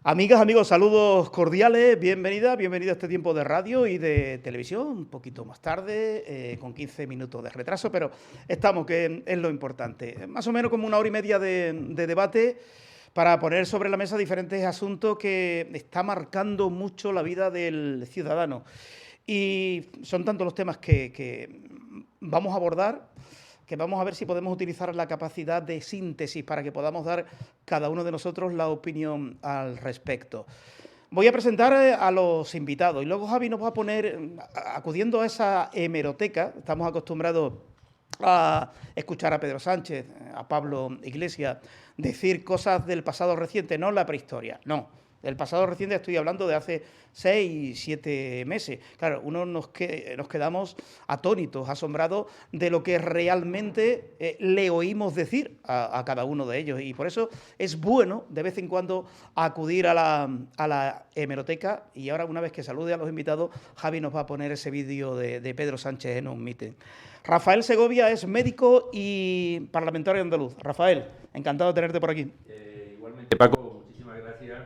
Amigas, amigos, saludos cordiales, bienvenida a este tiempo de radio y de televisión, un poquito más tarde, con 15 minutos de retraso, pero estamos, que es lo importante. Más o menos como una hora y media de debate para poner sobre la mesa diferentes asuntos que está marcando mucho la vida del ciudadano. Y son tantos los temas que vamos a abordar, que vamos a ver si podemos utilizar la capacidad de síntesis para que podamos dar cada uno de nosotros la opinión al respecto. Voy a presentar a los invitados y luego Javi nos va a poner, acudiendo a esa hemeroteca, estamos acostumbrados a escuchar a Pedro Sánchez, a Pablo Iglesias, decir cosas del pasado reciente, no la prehistoria, no. Del pasado reciente estoy hablando de hace 6, 7 meses. Claro, nos quedamos atónitos, asombrados de lo que realmente le oímos decir a cada uno de ellos. Y por eso es bueno, de vez en cuando, acudir a la hemeroteca. Y ahora, una vez que salude a los invitados, Javi nos va a poner ese vídeo de Pedro Sánchez en un mitin. Rafael Segovia es médico y parlamentario andaluz. Rafael, encantado de tenerte por aquí. Igualmente, Paco, muchísimas gracias.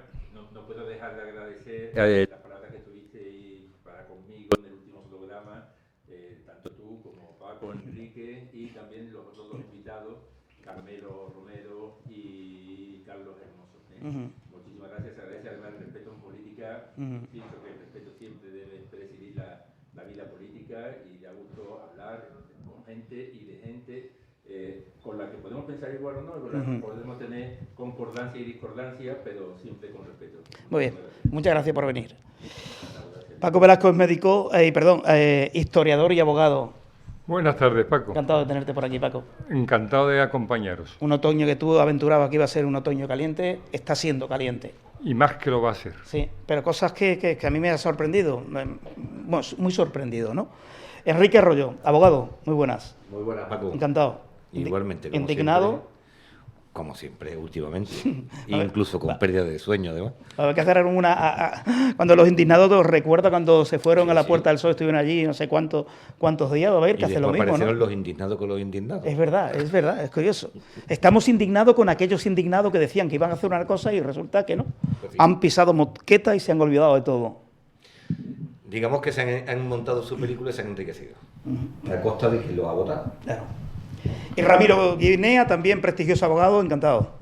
No puedo dejar de agradecer las palabras que tuviste para conmigo en el último programa, tanto tú como Paco, Enrique y también los otros dos invitados, Carmelo Romero y Carlos Hermoso. Muchísimas gracias, se agradece además el respeto en política. Pienso que el respeto siempre debe presidir la vida política y da gusto hablar con gente y de gente con la que podemos pensar igual o no, con la que podemos tener concordancia y discordancia, pero siempre con respeto. Muy bien, muchas gracias por venir. Paco Velasco es médico, historiador y abogado. Buenas tardes, Paco. Encantado de tenerte por aquí, Paco. Encantado de acompañaros. Un otoño que tú aventurabas que iba a ser un otoño caliente, está siendo caliente. Y más que lo va a ser. Sí, pero cosas que a mí me ha sorprendido, bueno, muy sorprendido, ¿no? Enrique Arroyo, abogado, muy buenas. Muy buenas, Paco. Encantado. Igualmente. Indignado. Como siempre, últimamente. Incluso con pérdida de sueño, además. Hay que hacer cuando los indignados os recuerda cuando se fueron a la Puerta del Sol, estuvieron allí no sé cuántos días, va a haber que hacer lo mismo, ¿no? Aparecieron los indignados con los indignados. Es verdad, es curioso. Estamos indignados con aquellos indignados que decían que iban a hacer una cosa y resulta que no. Pues sí. Han pisado mosqueta y se han olvidado de todo. Digamos que se han montado su película y se han enriquecido. A costa de que los ha votado. Claro. Y Ramiro Guinea, también prestigioso abogado, encantado.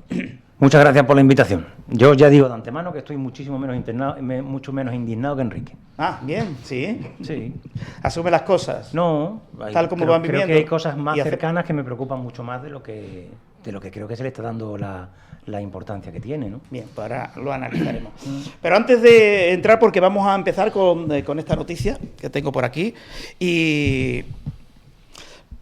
Muchas gracias por la invitación. Yo ya digo de antemano que estoy mucho menos indignado que Enrique. Ah, bien, sí. Sí. Asume las cosas. No, tal como van viviendo. Creo que hay cosas más cercanas que me preocupan mucho más de lo que creo que se le está dando la importancia que tiene, ¿no? Bien, pues ahora lo analizaremos. Pero antes de entrar, porque vamos a empezar con esta noticia que tengo por aquí, y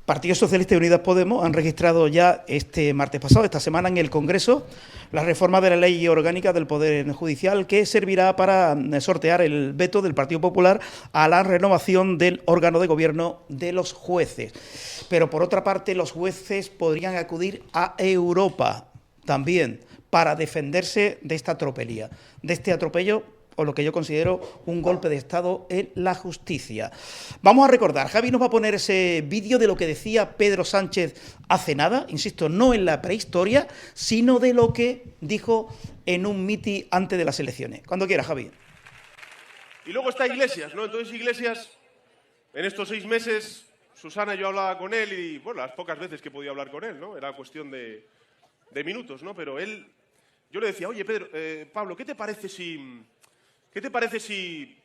Partido Socialista y Unidas Podemos han registrado ya este martes pasado, esta semana, en el Congreso, la reforma de la Ley Orgánica del Poder Judicial, que servirá para sortear el veto del Partido Popular a la renovación del órgano de gobierno de los jueces. Pero, por otra parte, los jueces podrían acudir a Europa también para defenderse de esta tropelía, de este atropello, o lo que yo considero un golpe de Estado en la justicia. Vamos a recordar, Javi nos va a poner ese vídeo de lo que decía Pedro Sánchez hace nada, insisto, no en la prehistoria, sino de lo que dijo en un mitin antes de las elecciones. Cuando quiera, Javi. Y luego está Iglesias, ¿no? Entonces Iglesias, en estos 6 meses, Susana, yo hablaba con él y, bueno, las pocas veces que podía hablar con él, ¿no? Era cuestión de minutos, ¿no? Pero él, yo le decía, oye, Pedro, Pablo, ¿qué te parece si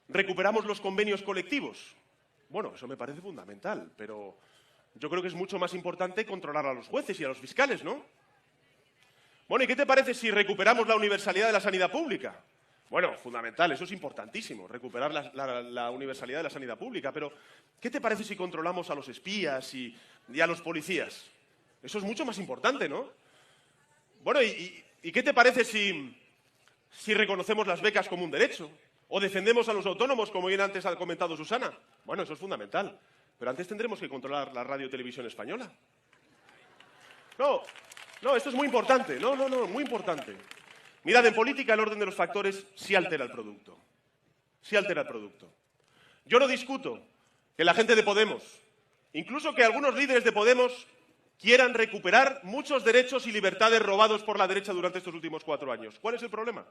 recuperamos los convenios colectivos? Bueno, eso me parece fundamental, pero yo creo que es mucho más importante controlar a los jueces y a los fiscales, ¿no? Bueno, ¿y qué te parece si recuperamos la universalidad de la sanidad pública? Bueno, fundamental, eso es importantísimo, recuperar la universalidad de la sanidad pública, pero ¿qué te parece si controlamos a los espías y a los policías? Eso es mucho más importante, ¿no? Bueno, ¿y qué te parece si reconocemos las becas como un derecho? ¿O defendemos a los autónomos, como bien antes ha comentado Susana? Bueno, eso es fundamental. Pero antes tendremos que controlar la radio y televisión española. No, esto es muy importante. No, muy importante. Mirad, en política el orden de los factores sí altera el producto. Sí altera el producto. Yo no discuto que la gente de Podemos, incluso que algunos líderes de Podemos, quieran recuperar muchos derechos y libertades robados por la derecha durante estos últimos 4 años. ¿Cuál es el problema?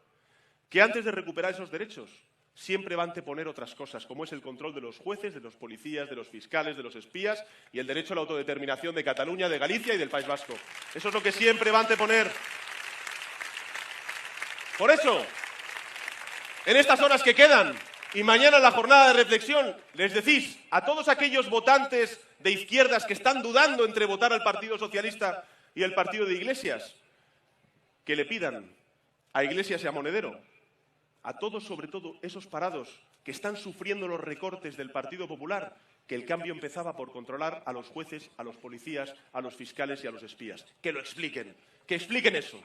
que antes de recuperar esos derechos siempre va a anteponer otras cosas, como es el control de los jueces, de los policías, de los fiscales, de los espías y el derecho a la autodeterminación de Cataluña, de Galicia y del País Vasco. Eso es lo que siempre va a anteponer. Por eso, en estas horas que quedan y mañana en la jornada de reflexión, les decís a todos aquellos votantes de izquierdas que están dudando entre votar al Partido Socialista y el partido de Iglesias, que le pidan a Iglesias y a Monedero, a todos, sobre todo esos parados que están sufriendo los recortes del Partido Popular, que el cambio empezaba por controlar a los jueces, a los policías, a los fiscales y a los espías. Que lo expliquen, que expliquen eso.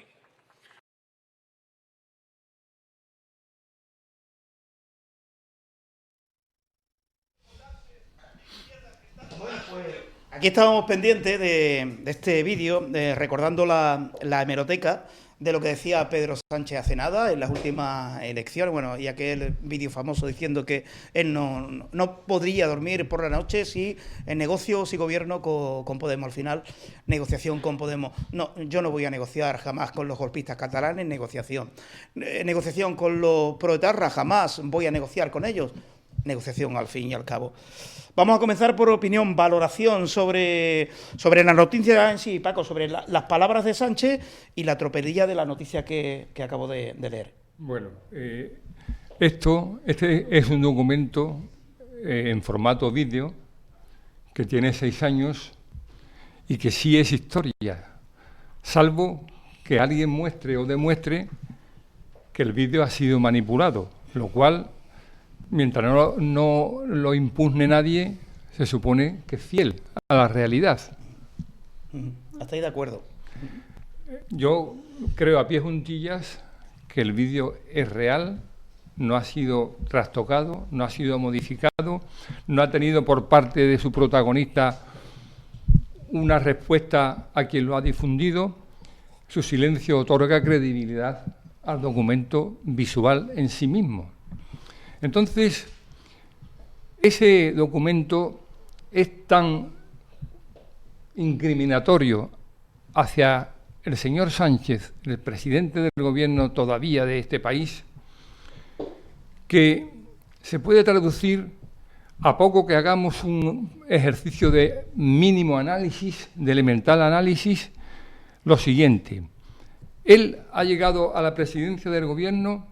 Aquí estábamos pendientes de este vídeo, recordando la hemeroteca de lo que decía Pedro Sánchez hace nada en las últimas elecciones, bueno, y aquel vídeo famoso diciendo que él no podría dormir por la noche si negocio, si gobierno con Podemos. Al final, negociación con Podemos. No, yo no voy a negociar jamás con los golpistas catalanes, negociación. Negociación con los proetarras, jamás voy a negociar con ellos. Negociación, al fin y al cabo. Vamos a comenzar por opinión, valoración sobre la noticia en sí, Paco, sobre las palabras de Sánchez y la tropelía de la noticia que acabo de leer. Bueno, este es un documento en formato vídeo que tiene 6 años y que sí es historia, salvo que alguien muestre o demuestre que el vídeo ha sido manipulado, lo cual, mientras no lo impugne nadie, se supone que es fiel a la realidad. ¿Estáis de acuerdo? Yo creo a pie juntillas que el vídeo es real, no ha sido trastocado, no ha sido modificado, no ha tenido por parte de su protagonista una respuesta a quien lo ha difundido. Su silencio otorga credibilidad al documento visual en sí mismo. Entonces, ese documento es tan incriminatorio hacia el señor Sánchez, el presidente del gobierno todavía de este país, que se puede traducir, a poco que hagamos un ejercicio de mínimo análisis, de elemental análisis, lo siguiente. Él ha llegado a la presidencia del gobierno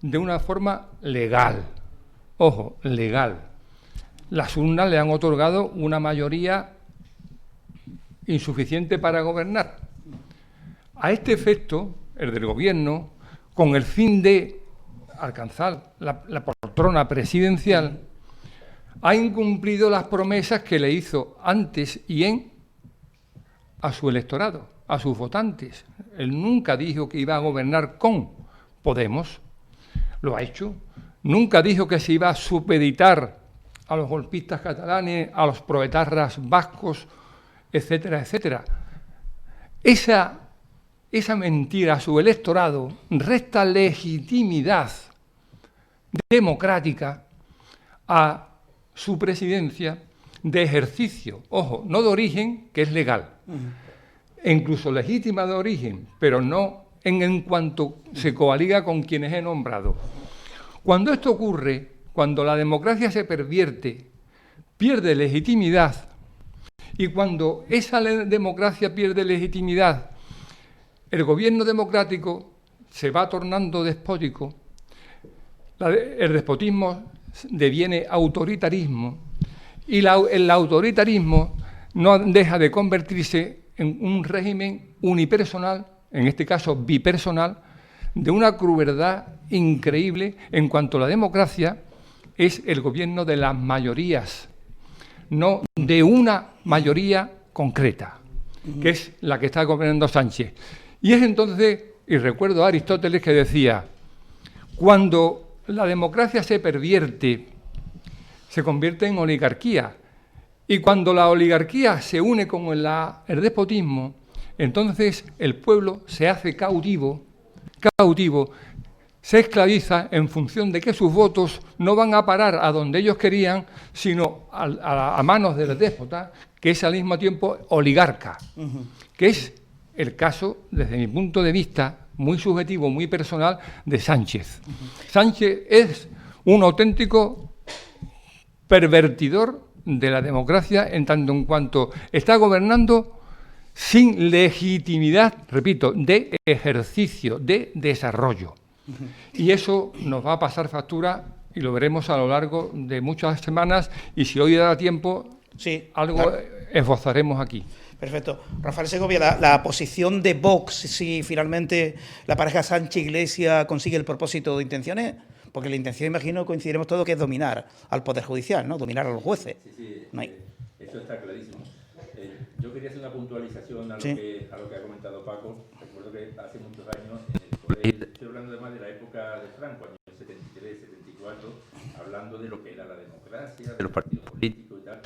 de una forma legal. Ojo, legal. Las urnas le han otorgado una mayoría insuficiente para gobernar. A este efecto, el del gobierno, con el fin de alcanzar la poltrona presidencial, ha incumplido las promesas que le hizo antes y a su electorado, a sus votantes. Él nunca dijo que iba a gobernar con Podemos. Lo ha hecho. Nunca dijo que se iba a supeditar a los golpistas catalanes, a los proetarras vascos, etcétera, etcétera. Esa mentira a su electorado resta legitimidad democrática a su presidencia de ejercicio, ojo, no de origen, que es legal, e incluso legítima de origen, pero no en cuanto se coaliga con quienes he nombrado. Cuando esto ocurre, cuando la democracia se pervierte, pierde legitimidad, y cuando esa democracia pierde legitimidad, el gobierno democrático se va tornando despótico, el despotismo deviene autoritarismo, y el autoritarismo no deja de convertirse en un régimen unipersonal, en este caso bipersonal, de una crueldad increíble en cuanto a la democracia es el gobierno de las mayorías, no de una mayoría concreta, que es la que está gobernando Sánchez. Y es entonces, y recuerdo a Aristóteles que decía, cuando la democracia se pervierte, se convierte en oligarquía, y cuando la oligarquía se une con el despotismo, entonces el pueblo se hace cautivo, se esclaviza en función de que sus votos no van a parar a donde ellos querían, sino a manos del déspota, que es al mismo tiempo oligarca, que es el caso, desde mi punto de vista, muy subjetivo, muy personal de Sánchez. Sánchez es un auténtico pervertidor de la democracia en tanto en cuanto está gobernando sin legitimidad, repito, de ejercicio, de desarrollo. Y eso nos va a pasar factura y lo veremos a lo largo de muchas semanas, y si hoy da tiempo, Sí, algo claro. esbozaremos aquí. Perfecto. Rafael Segovia, la posición de Vox, si finalmente la pareja Sánchez-Iglesias consigue el propósito de intenciones, porque la intención, imagino, coincidiremos todos, que es dominar al Poder Judicial, ¿no? Dominar a los jueces. Sí, No hay- eso está clarísimo. Yo quería hacer una puntualización a lo, Sí. a lo que ha comentado Paco. Recuerdo que hace muchos años, en el colegio, estoy hablando además de la época de Franco, años 73, 74, hablando de lo que era la democracia, de los partidos políticos y tal.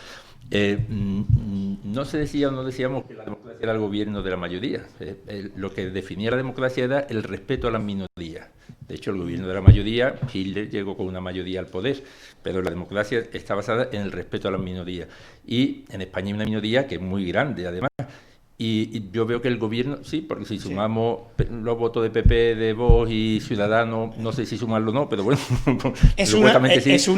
No se decía o no decíamos que la democracia era el gobierno de la mayoría. Lo que definía la democracia era el respeto a las minorías. De hecho, el gobierno de la mayoría, Hitler llegó con una mayoría al poder, pero la democracia está basada en el respeto a las minorías. Y en España hay una minoría que es muy grande, además. Y yo veo que el gobierno, sí, porque si sumamos los votos de PP, de Vox y Ciudadanos, no sé si sumarlo o no, pero bueno, supuestamente sí. Es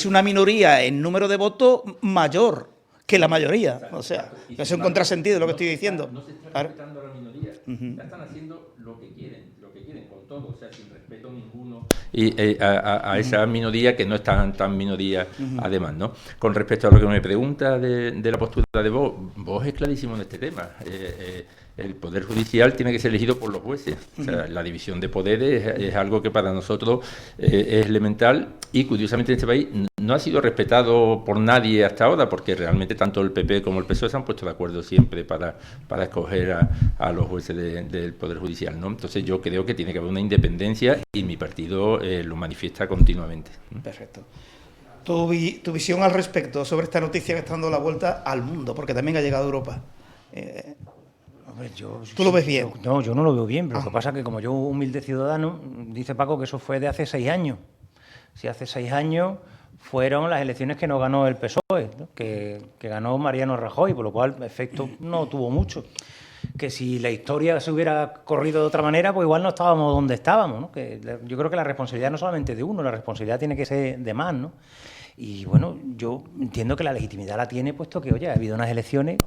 una minoría en número de votos mayor que la mayoría. O sea, es un contrasentido lo que estoy diciendo. No se está Claro. respetando a la minoría. Ya están haciendo lo que quieren con todo, o sea, sin respeto ninguno. Y a esa minoría que no es tan minoría, además, ¿no? Con respecto a lo que me pregunta de la postura de Vox es clarísimo en este tema. El Poder Judicial tiene que ser elegido por los jueces. O sea, la división de poderes es algo que para nosotros es elemental y, curiosamente, en este país no ha sido respetado por nadie hasta ahora, porque realmente tanto el PP como el PSOE se han puesto de acuerdo siempre para escoger a los jueces del Poder Judicial, ¿no? Entonces yo creo que tiene que haber una independencia y mi partido lo manifiesta continuamente. Perfecto. Tu visión al respecto sobre esta noticia que está dando la vuelta al mundo, porque también ha llegado a Europa. Hombre, ¿Tú lo ves bien? No, yo no lo veo bien, pero lo que pasa es que como yo, humilde ciudadano, dice Paco que eso fue de hace 6 años. Si hace 6 años fueron las elecciones que no ganó el PSOE, ¿no? que ganó Mariano Rajoy, por lo cual efecto no tuvo mucho. Que si la historia se hubiera corrido de otra manera, pues igual no estábamos donde estábamos, ¿no? Que yo creo que la responsabilidad no solamente de uno, la responsabilidad tiene que ser de más, ¿no? Y bueno, yo entiendo que la legitimidad la tiene, puesto que, oye, ha habido unas elecciones,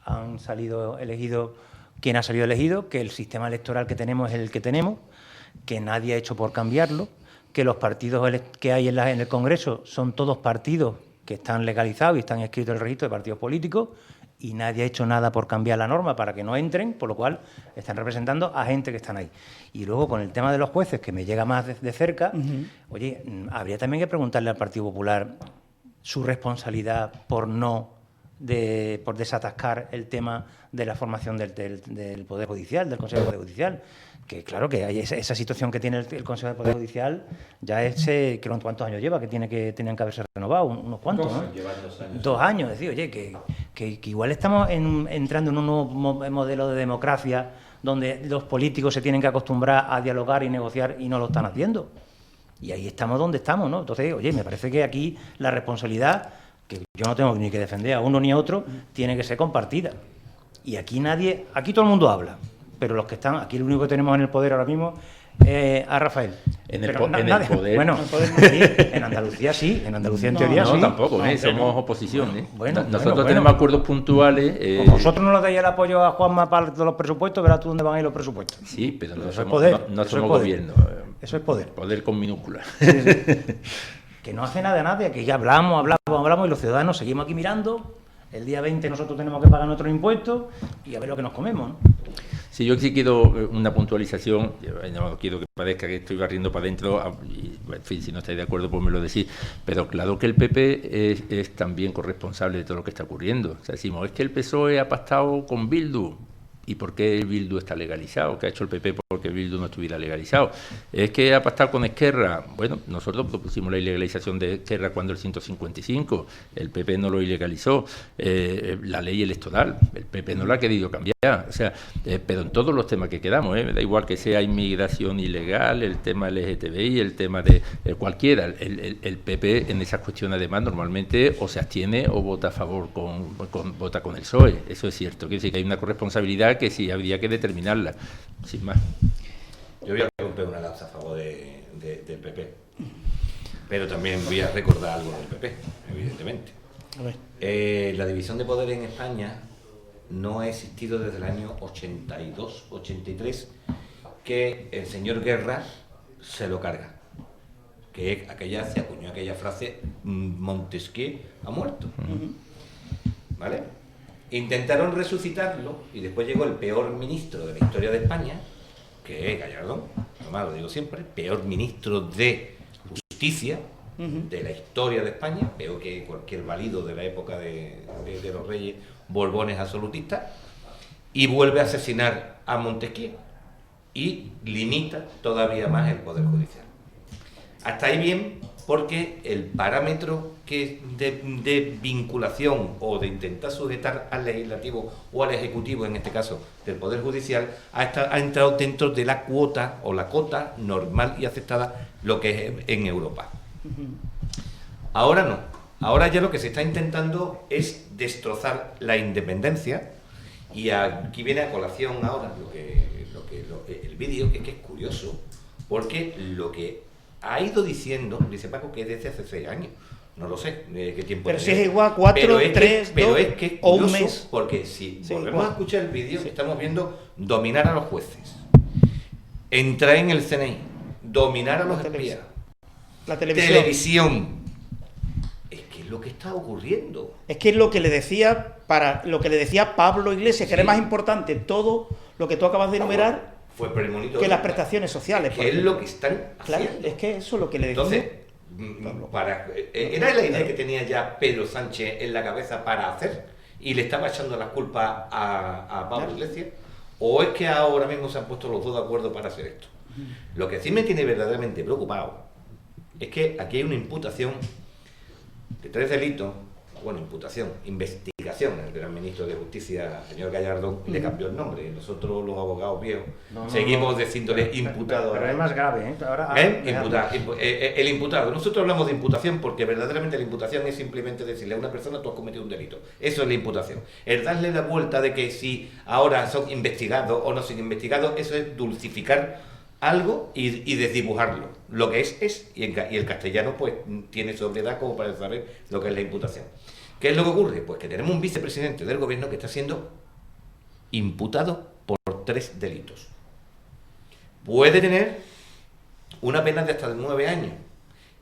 han salido elegidos quien ha salido elegido, que el sistema electoral que tenemos es el que tenemos, que nadie ha hecho por cambiarlo, que los partidos que hay en el Congreso son todos partidos que están legalizados y están inscritos en el registro de partidos políticos, y nadie ha hecho nada por cambiar la norma para que no entren, por lo cual están representando a gente que están ahí. Y luego, con el tema de los jueces, que me llega más de cerca, oye, habría también que preguntarle al Partido Popular su responsabilidad por desatascar el tema de la formación del Poder Judicial, del Consejo de Poder Judicial. Que claro que hay esa situación que tiene el Consejo de Poder Judicial, ya es, creo, ¿cuántos años lleva? Que tenían que haberse renovado, unos cuantos, ¿no? Llevan 2 años. 2 años, es decir, oye, que igual estamos entrando en un nuevo modelo de democracia donde los políticos se tienen que acostumbrar a dialogar y negociar y no lo están haciendo. Y ahí estamos donde estamos, ¿no? Entonces, oye, me parece que aquí la responsabilidad, que yo no tengo ni que defender a uno ni a otro, tiene que ser compartida. Y aquí aquí todo el mundo habla, pero los que están, aquí lo único que tenemos en el poder ahora mismo es a Rafael. En el Pero poder. Bueno, sí, en Andalucía sí, en Andalucía en teoría sí. No, tampoco, No, somos oposición. bueno, Nosotros bueno. tenemos acuerdos puntuales. Como vosotros no le dais el apoyo a Juanma para los presupuestos, verás tú dónde van a ir los presupuestos. Sí, pero no Eso es somos, poder, no eso somos es poder. gobierno. Eso es poder. Poder con minúsculas. Que no hace nada a nadie, que ya hablamos y los ciudadanos seguimos aquí mirando. El día 20 nosotros tenemos que pagar nuestros impuestos y a ver lo que nos comemos, ¿no? Sí, yo sí quiero una puntualización, no quiero que parezca que estoy barriendo para adentro, y, en fin, si no estáis de acuerdo, pues me lo decís, pero claro que el PP es también corresponsable de todo lo que está ocurriendo. O sea, decimos, es que el PSOE ha pactado con Bildu. ¿Y por qué el Bildu está legalizado? ¿Qué ha hecho el PP porque el Bildu no estuviera legalizado? ¿Es que ha pactado con Esquerra? Bueno, nosotros propusimos la ilegalización de Esquerra cuando el 155, el PP no lo ilegalizó. La ley electoral, el PP no la ha querido cambiar. O sea, pero en todos los temas que quedamos, da igual que sea inmigración ilegal, el tema LGTBI, el tema de cualquiera, el PP en esas cuestiones además normalmente o se abstiene o vota a favor vota con el PSOE. Eso es cierto. Quiere decir que hay una corresponsabilidad realidad que sí habría que determinarla, sin más. Yo voy a romper una lanza a favor del PP, pero también voy a recordar algo del PP, evidentemente. La división de poder en España no ha existido desde el año 82, 83, que el señor Guerra se lo carga. Que se acuñó aquella frase, Montesquieu ha muerto. ¿Vale? Intentaron resucitarlo y después llegó el peor ministro de la historia de España, que es Gallardón, normal, lo digo siempre, peor ministro de justicia de la historia de España, peor que cualquier válido de la época de los reyes borbones absolutistas, y vuelve a asesinar a Montesquieu y limita todavía más el poder judicial. Hasta ahí bien, porque el parámetro de vinculación o de intentar sujetar al legislativo o al ejecutivo, en este caso del poder judicial, ha entrado dentro de la cuota o la cota normal y aceptada, lo que es en Europa. Ahora no. Ahora ya lo que se está intentando es destrozar la independencia, y aquí viene a colación ahora el vídeo, que es curioso, porque lo que ha ido diciendo, dice Paco, que es desde hace 6 años. No lo sé qué tiempo. Pero si es igual 4, 3, 2 o un mes. Porque si volvemos a escuchar el vídeo, estamos viendo dominar a los jueces, entrar en el CNI, dominar a los espías, la televisión. Es que es lo que está ocurriendo. Es que es lo que le decía Pablo Iglesias, que era más importante todo lo que tú acabas de enumerar, fue premonitorio, que las prestaciones sociales. Que es lo que están haciendo. Claro, es que eso es lo que le decía. Entonces, era la idea que tenía ya Pedro Sánchez en la cabeza para hacer, y le estaba echando las culpas a Pablo Iglesias, o es que ahora mismo se han puesto los dos de acuerdo para hacer esto. Lo que sí me tiene verdaderamente preocupado es que aquí hay una imputación de 3 delitos. Bueno, investigación. El gran ministro de Justicia, señor Gallardón, le cambió el nombre. Nosotros, los abogados viejos, seguimos diciéndole imputado. Pero es más grave, ¿eh? Ahora, el imputado. Nosotros hablamos de imputación porque verdaderamente la imputación es simplemente decirle a una persona: tú has cometido un delito. Eso es la imputación. El darle la vuelta de que si ahora son investigados o no son investigados, eso es dulcificar algo y desdibujarlo. Lo que es, y el castellano pues tiene sobriedad como para saber lo que es la imputación. ¿Qué es lo que ocurre? Pues que tenemos un vicepresidente del gobierno que está siendo imputado por 3 delitos. Puede tener una pena de hasta 9 años.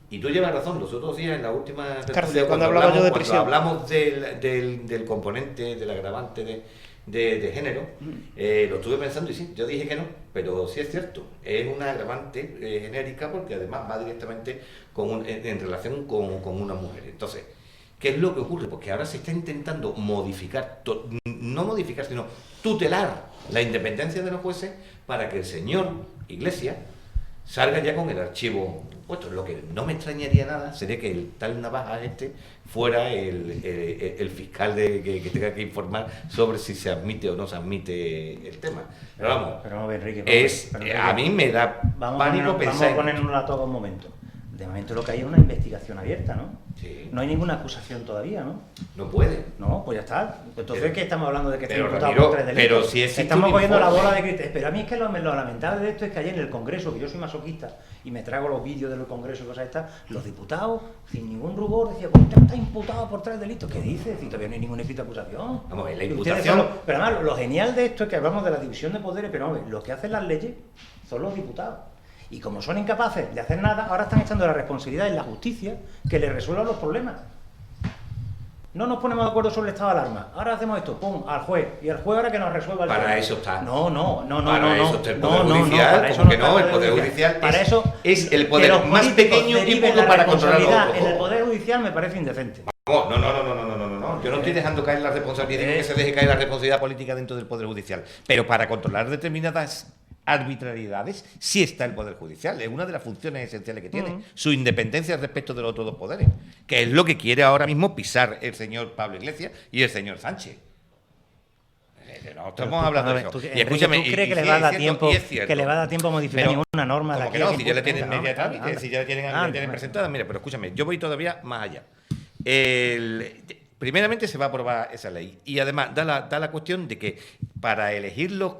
Y tú llevas razón, los otros días en la última cárcel, cuando hablamos del componente, del agravante de género, lo estuve pensando y sí, yo dije que no, pero sí es cierto, es una agravante genérica, porque además va directamente en relación con una mujer. Entonces, ¿qué es lo que ocurre? Porque ahora se está intentando no modificar, sino tutelar la independencia de los jueces para que el señor Iglesias salga ya con el archivo puesto. Lo que no me extrañaría nada sería que el tal Navaja fuera el fiscal que tenga que informar sobre si se admite o no se admite el tema. Pero vamos, Enrique, a mí me da pánico pensar. Vamos a ponernos a todo un momento. De momento lo que hay es una investigación abierta, ¿no? Sí. No hay ninguna acusación todavía, ¿no? No puede. No, pues ya está. Entonces, ¿qué estamos hablando de que está Pero, imputado Ramiro, por 3 delitos? pero si existe estamos un cogiendo la informe. bola de cristal. Pero a mí es que lo lamentable de esto es que ayer en el Congreso, que yo soy masoquista y me trago los vídeos de los congresos y cosas estas, los diputados, sin ningún rubor, decían: pues usted está imputado por 3 delitos. ¿Qué dice? Si todavía no hay ninguna escrita acusación. Vamos a ver, la Y imputación. pero además, lo genial de esto es que hablamos de la división de poderes, pero vamos a ver, los que hacen las leyes son los diputados. Y como son incapaces de hacer nada, ahora están echando la responsabilidad en la justicia que les resuelva los problemas. No nos ponemos de acuerdo sobre el estado de alarma. Ahora hacemos esto, pum, al juez. Y el juez ahora que nos resuelva el Para tema. eso está. No. Para eso está el Poder Judicial. Para eso ¿Cómo que está no? El Poder Judicial para eso, es el que poder los más políticos pequeño y deriven único la para controlar los responsabilidad otros. en el Poder Judicial me parece indecente. No. Yo no estoy dejando caer la responsabilidad, digo que se deje caer la responsabilidad política dentro del Poder Judicial. Pero para controlar determinadas arbitrariedades sí está el Poder Judicial. Es una de las funciones esenciales que tiene. Su independencia respecto de los otros dos poderes. Que es lo que quiere ahora mismo pisar el señor Pablo Iglesias y el señor Sánchez. No estamos hablando de eso. Y escúchame, ¿tú crees que le va a dar tiempo a modificar ninguna norma? Como que no, si ya la tienen media trámite, si ya la tienen presentada. Mira, pero escúchame, yo voy todavía más allá. primeramente se va a aprobar esa ley y además da la cuestión de que para elegir los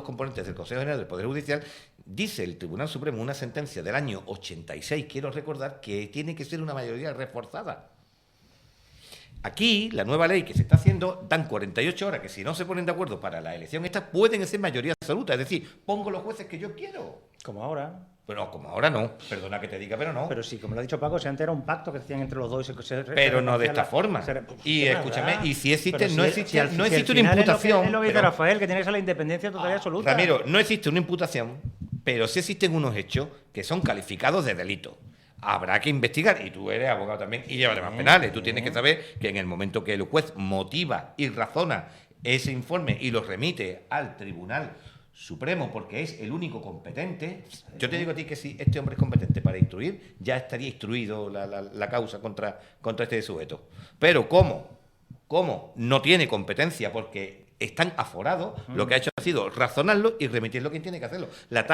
componentes del Consejo General del Poder Judicial, dice el Tribunal Supremo, una sentencia del año 86, quiero recordar, que tiene que ser una mayoría reforzada. Aquí, la nueva ley que se está haciendo, dan 48 horas, que si no se ponen de acuerdo para la elección esta, pueden ser mayoría absoluta. Es decir, pongo los jueces que yo quiero. Como ahora. Pero como ahora no. Perdona que te diga, pero no. Pero sí, como lo ha dicho Paco, si antes era un pacto que hacían entre los dos. Pero no de esta forma. Y escúchame, y si existe, no existe una imputación. Es lo que dice Rafael, que tiene que ser la independencia total y absoluta. Ramiro, no existe una imputación, pero sí existen unos hechos que son calificados de delito. Habrá que investigar, y tú eres abogado también y llevas temas penales. Tú tienes que saber que en el momento que el juez motiva y razona ese informe y lo remite al Tribunal Supremo, porque es el único competente, yo te digo a ti que si este hombre es competente para instruir, ya estaría instruido la causa contra este sujeto. Pero ¿cómo? No tiene competencia porque están aforados, lo que ha hecho ha sido razonarlo y remitirlo a quien tiene que hacerlo. La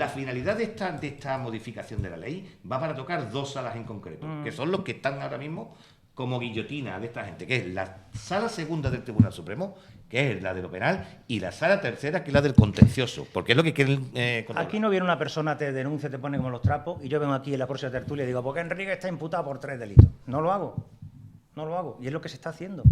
finalidad de esta modificación de la ley va para tocar dos salas en concreto, que son los que están ahora mismo como guillotina de esta gente, que es la sala segunda del Tribunal Supremo, que es la de lo penal, y la sala tercera, que es la del contencioso, porque es lo que quieren controlar. Aquí no viene una persona, te denuncia, te pone como los trapos, y yo vengo aquí en la próxima tertulia y digo, ¿por qué Enrique está imputado por 3 delitos? No lo hago, y es lo que se está haciendo.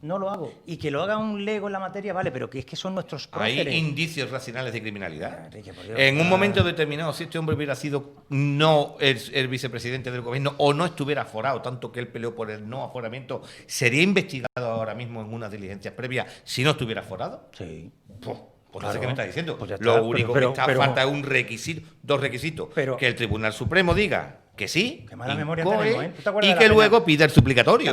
No lo hago. Y que lo haga un lego en la materia, vale, pero que es que son nuestros próceres. Hay indicios racionales de criminalidad. Enrique, por Dios, en un momento determinado, si este hombre hubiera sido no el vicepresidente del gobierno o no estuviera aforado, tanto que él peleó por el no aforamiento, ¿sería investigado ahora mismo en unas diligencias previas si no estuviera aforado? Sí. Pues no sé qué me está diciendo. Pues ya está, lo único que está pero falta es un requisito, dos requisitos. Que el Tribunal Supremo diga que sí, qué mala memoria tenemos, ¿eh? ¿Tú te acuerdas y de la que pena? luego pida el suplicatorio. ¿Te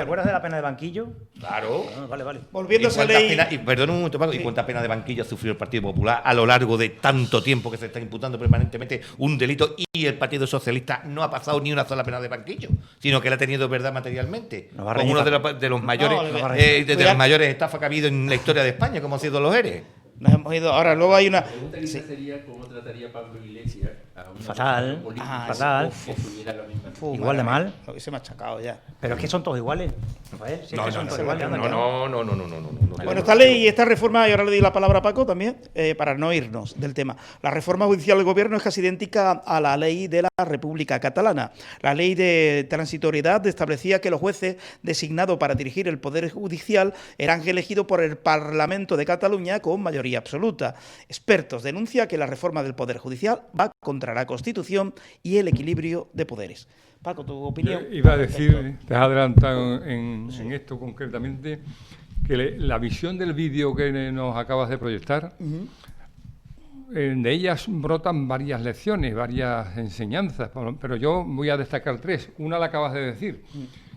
acuerdas de la pena de banquillo? Claro. Ah, vale. Volviendo a esa ley... y perdón un momento, Paco, ¿y cuánta pena de banquillo ha sufrido el Partido Popular a lo largo de tanto tiempo que se está imputando permanentemente un delito y el Partido Socialista no ha pasado ni una sola pena de banquillo, sino que la ha tenido verdad materialmente? Como uno de los mayores de las mayores estafas que ha habido en la historia de España, como han sido los ERE. Nos hemos ido. Ahora, luego hay una... La pregunta quizás sería cómo trataría Pablo Iglesias a una Fatal. política Fatal. que tuviera la misma... Igual de mal. Lo hubiese machacado ya. Pero es que son todos iguales, Rafael. Si es que son todos iguales. No. Bueno, esta ley y esta reforma, y ahora le doy la palabra a Paco también, para no irnos del tema. La reforma judicial del gobierno es casi idéntica a la ley de la República Catalana. La ley de transitoriedad establecía que los jueces designados para dirigir el Poder Judicial eran elegidos por el Parlamento de Cataluña con mayoría absoluta. Expertos denuncian que la reforma del Poder Judicial va contra la Constitución y el equilibrio de poderes. Paco, tu opinión. Iba a decir, te has adelantado en esto concretamente, que la visión del vídeo que nos acabas de proyectar, de ellas brotan varias lecciones, varias enseñanzas, pero yo voy a destacar 3. Una la acabas de decir,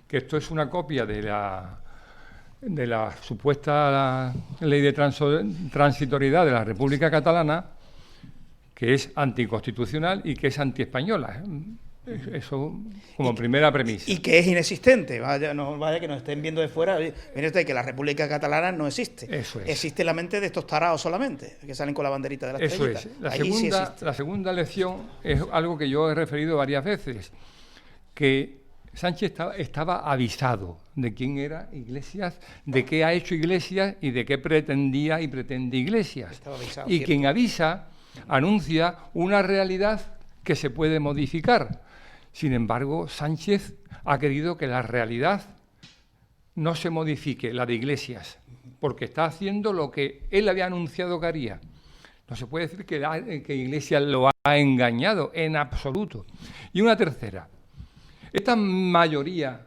que esto es una copia de la supuesta ley de transitoriedad de la República Catalana, que es anticonstitucional y que es antiespañola. Eso como primera premisa. Y que es inexistente. Vaya que nos estén viendo de fuera. Mire usted que la República Catalana no existe. Eso es. Existe la mente de estos tarados solamente, que salen con la banderita de la estrellita. Eso es. La segunda lección es algo que yo he referido varias veces, que Sánchez estaba avisado de quién era Iglesias, de qué ha hecho Iglesias y de qué pretendía y pretende Iglesias. Avisado, y quien avisa anuncia una realidad que se puede modificar. Sin embargo, Sánchez ha querido que la realidad no se modifique, la de Iglesias, porque está haciendo lo que él había anunciado que haría. No se puede decir que Iglesias lo ha engañado en absoluto. Y una tercera. Esta mayoría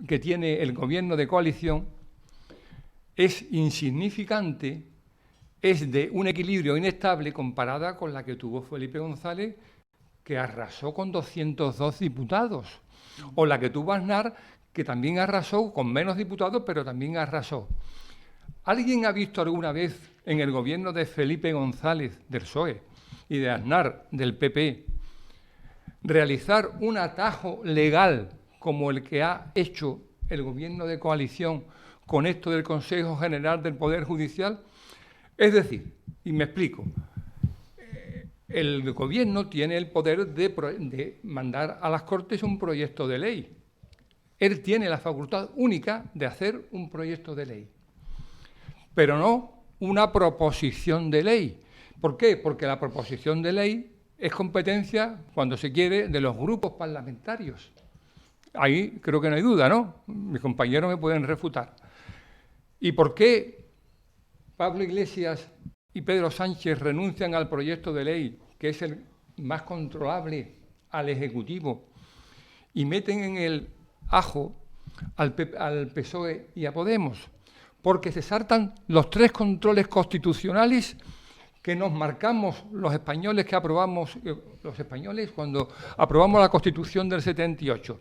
que tiene el gobierno de coalición es insignificante, es de un equilibrio inestable comparada con la que tuvo Felipe González, que arrasó con 202 diputados, o la que tuvo Aznar, que también arrasó con menos diputados, pero también arrasó. ¿Alguien ha visto alguna vez en el gobierno de Felipe González, del PSOE, y de Aznar, del PP, realizar un atajo legal como el que ha hecho el gobierno de coalición con esto del Consejo General del Poder Judicial? Es decir, y me explico, el gobierno tiene el poder de mandar a las Cortes un proyecto de ley Él tiene la facultad única de hacer un proyecto de ley, pero no una proposición de ley. ¿Por qué? Porque la proposición de ley es competencia, cuando se quiere, de los grupos parlamentarios. Ahí creo que no hay duda, ¿no? Mis compañeros me pueden refutar. ¿Y por qué Pablo Iglesias y Pedro Sánchez renuncian al proyecto de ley, que es el más controlable, al Ejecutivo, y meten en el ajo al PSOE y a Podemos? Porque se saltan los 3 controles constitucionales que nos marcamos los españoles cuando aprobamos la Constitución del 78.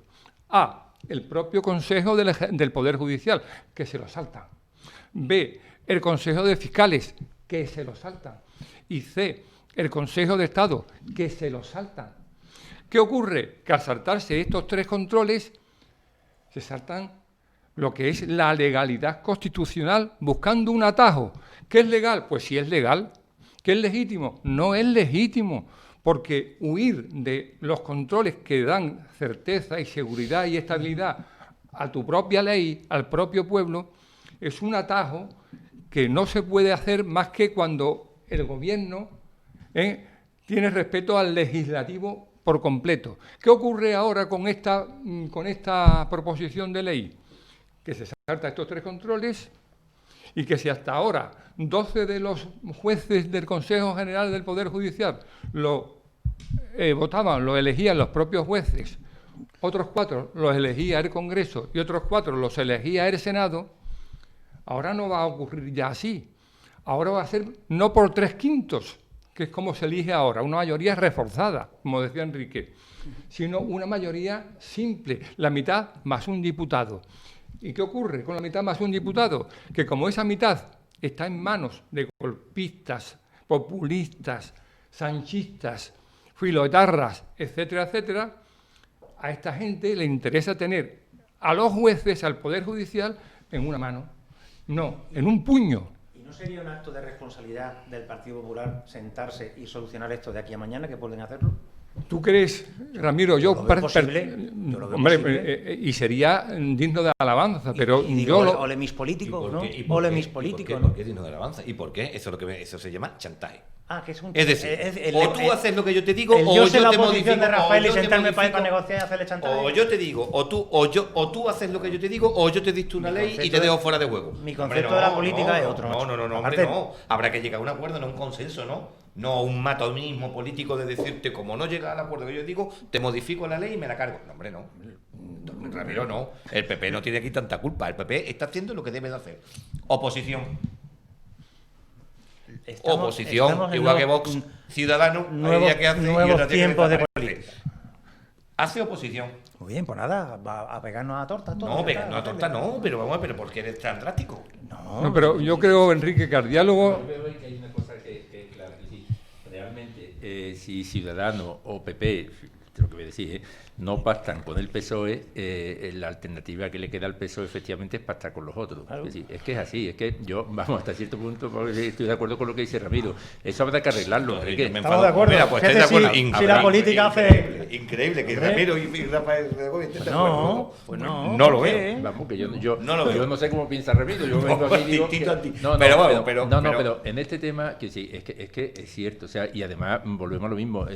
A, el propio Consejo del Poder Judicial, que se lo saltan. B, el Consejo de Fiscales, que se lo saltan. Y C, el Consejo de Estado, que se lo saltan. ¿Qué ocurre? Que al saltarse estos 3 controles, se saltan lo que es la legalidad constitucional, buscando un atajo. ¿Qué es legal? Pues sí es legal. ¿Qué es legítimo? No es legítimo, porque huir de los controles que dan certeza y seguridad y estabilidad a tu propia ley, al propio pueblo, es un atajo que no se puede hacer más que cuando el gobierno tiene respeto al legislativo por completo. ¿Qué ocurre ahora con esta proposición de ley? Que se salta estos 3 controles y que si hasta ahora 12 de los jueces del Consejo General del Poder Judicial lo elegían los propios jueces, otros 4 los elegía el Congreso y otros 4 los elegía el Senado, ahora no va a ocurrir ya así. Ahora va a ser no por 3/5, que es como se elige ahora, una mayoría reforzada, como decía Enrique, sino una mayoría simple, la mitad más un diputado. ¿Y qué ocurre con la mitad más un diputado? Que como esa mitad está en manos de golpistas, populistas, sanchistas, filoetarras, etcétera, etcétera, a esta gente le interesa tener a los jueces, al Poder Judicial, en una mano, no, en un puño. ¿Y no sería un acto de responsabilidad del Partido Popular sentarse y solucionar esto de aquí a mañana, que pueden hacerlo? ¿Tú crees, Ramiro? Yo lo veo posible. Hombre, y sería digno de alabanza, pero ole mis políticos, ¿no? Ole mis políticos, ¿no? ¿Por qué digno de alabanza? ¿Y por qué? Eso se llama chantaje. Que es un... Es decir, o tú haces lo que yo te digo, o yo yo la te posición modifico, de Rafael y o yo sentarme para negociar y hacerle chantaje. O yo te digo, o tú haces lo que yo te digo, o yo te dicto una ley y te dejo fuera de juego. Mi concepto de la política es otro. No, hombre, no. Habrá que llegar a un acuerdo, no a un consenso, ¿no? No un matonismo político de decirte, como no llega al acuerdo que yo digo, te modifico la ley y me la cargo. No, hombre, no. Ramiro, no. El PP no tiene aquí tanta culpa. El PP está haciendo lo que debe de hacer. Oposición. Oposición, igual que Vox, Ciudadanos, nuevos tiempos de política. Hace oposición. Muy bien, pues nada, va a pegarnos a torta. No, pegarnos a torta no, pero vamos a ver, ¿por qué eres tan drástico? No, pero yo creo, Enrique, que al diálogo... Yo veo que hay una cosa que es clara, que sí, realmente, si Ciudadanos o PP, lo que voy a decir, no pactan con el PSOE, la alternativa que le queda al PSOE efectivamente es pactar con los otros. Claro. Es que es así, es que yo, vamos, hasta cierto punto estoy de acuerdo con lo que dice Ramiro. Eso habrá que arreglarlo. Enrique. Estamos de acuerdo. Mira, pues estoy de acuerdo. Si la política hace... Increíble que Ramiro y Rafael pues no. No lo veo. Vamos, que yo no sé cómo piensa Ramiro. Yo vengo aquí y digo pero en este tema, que sí, es que es cierto. O sea, y además volvemos a lo mismo.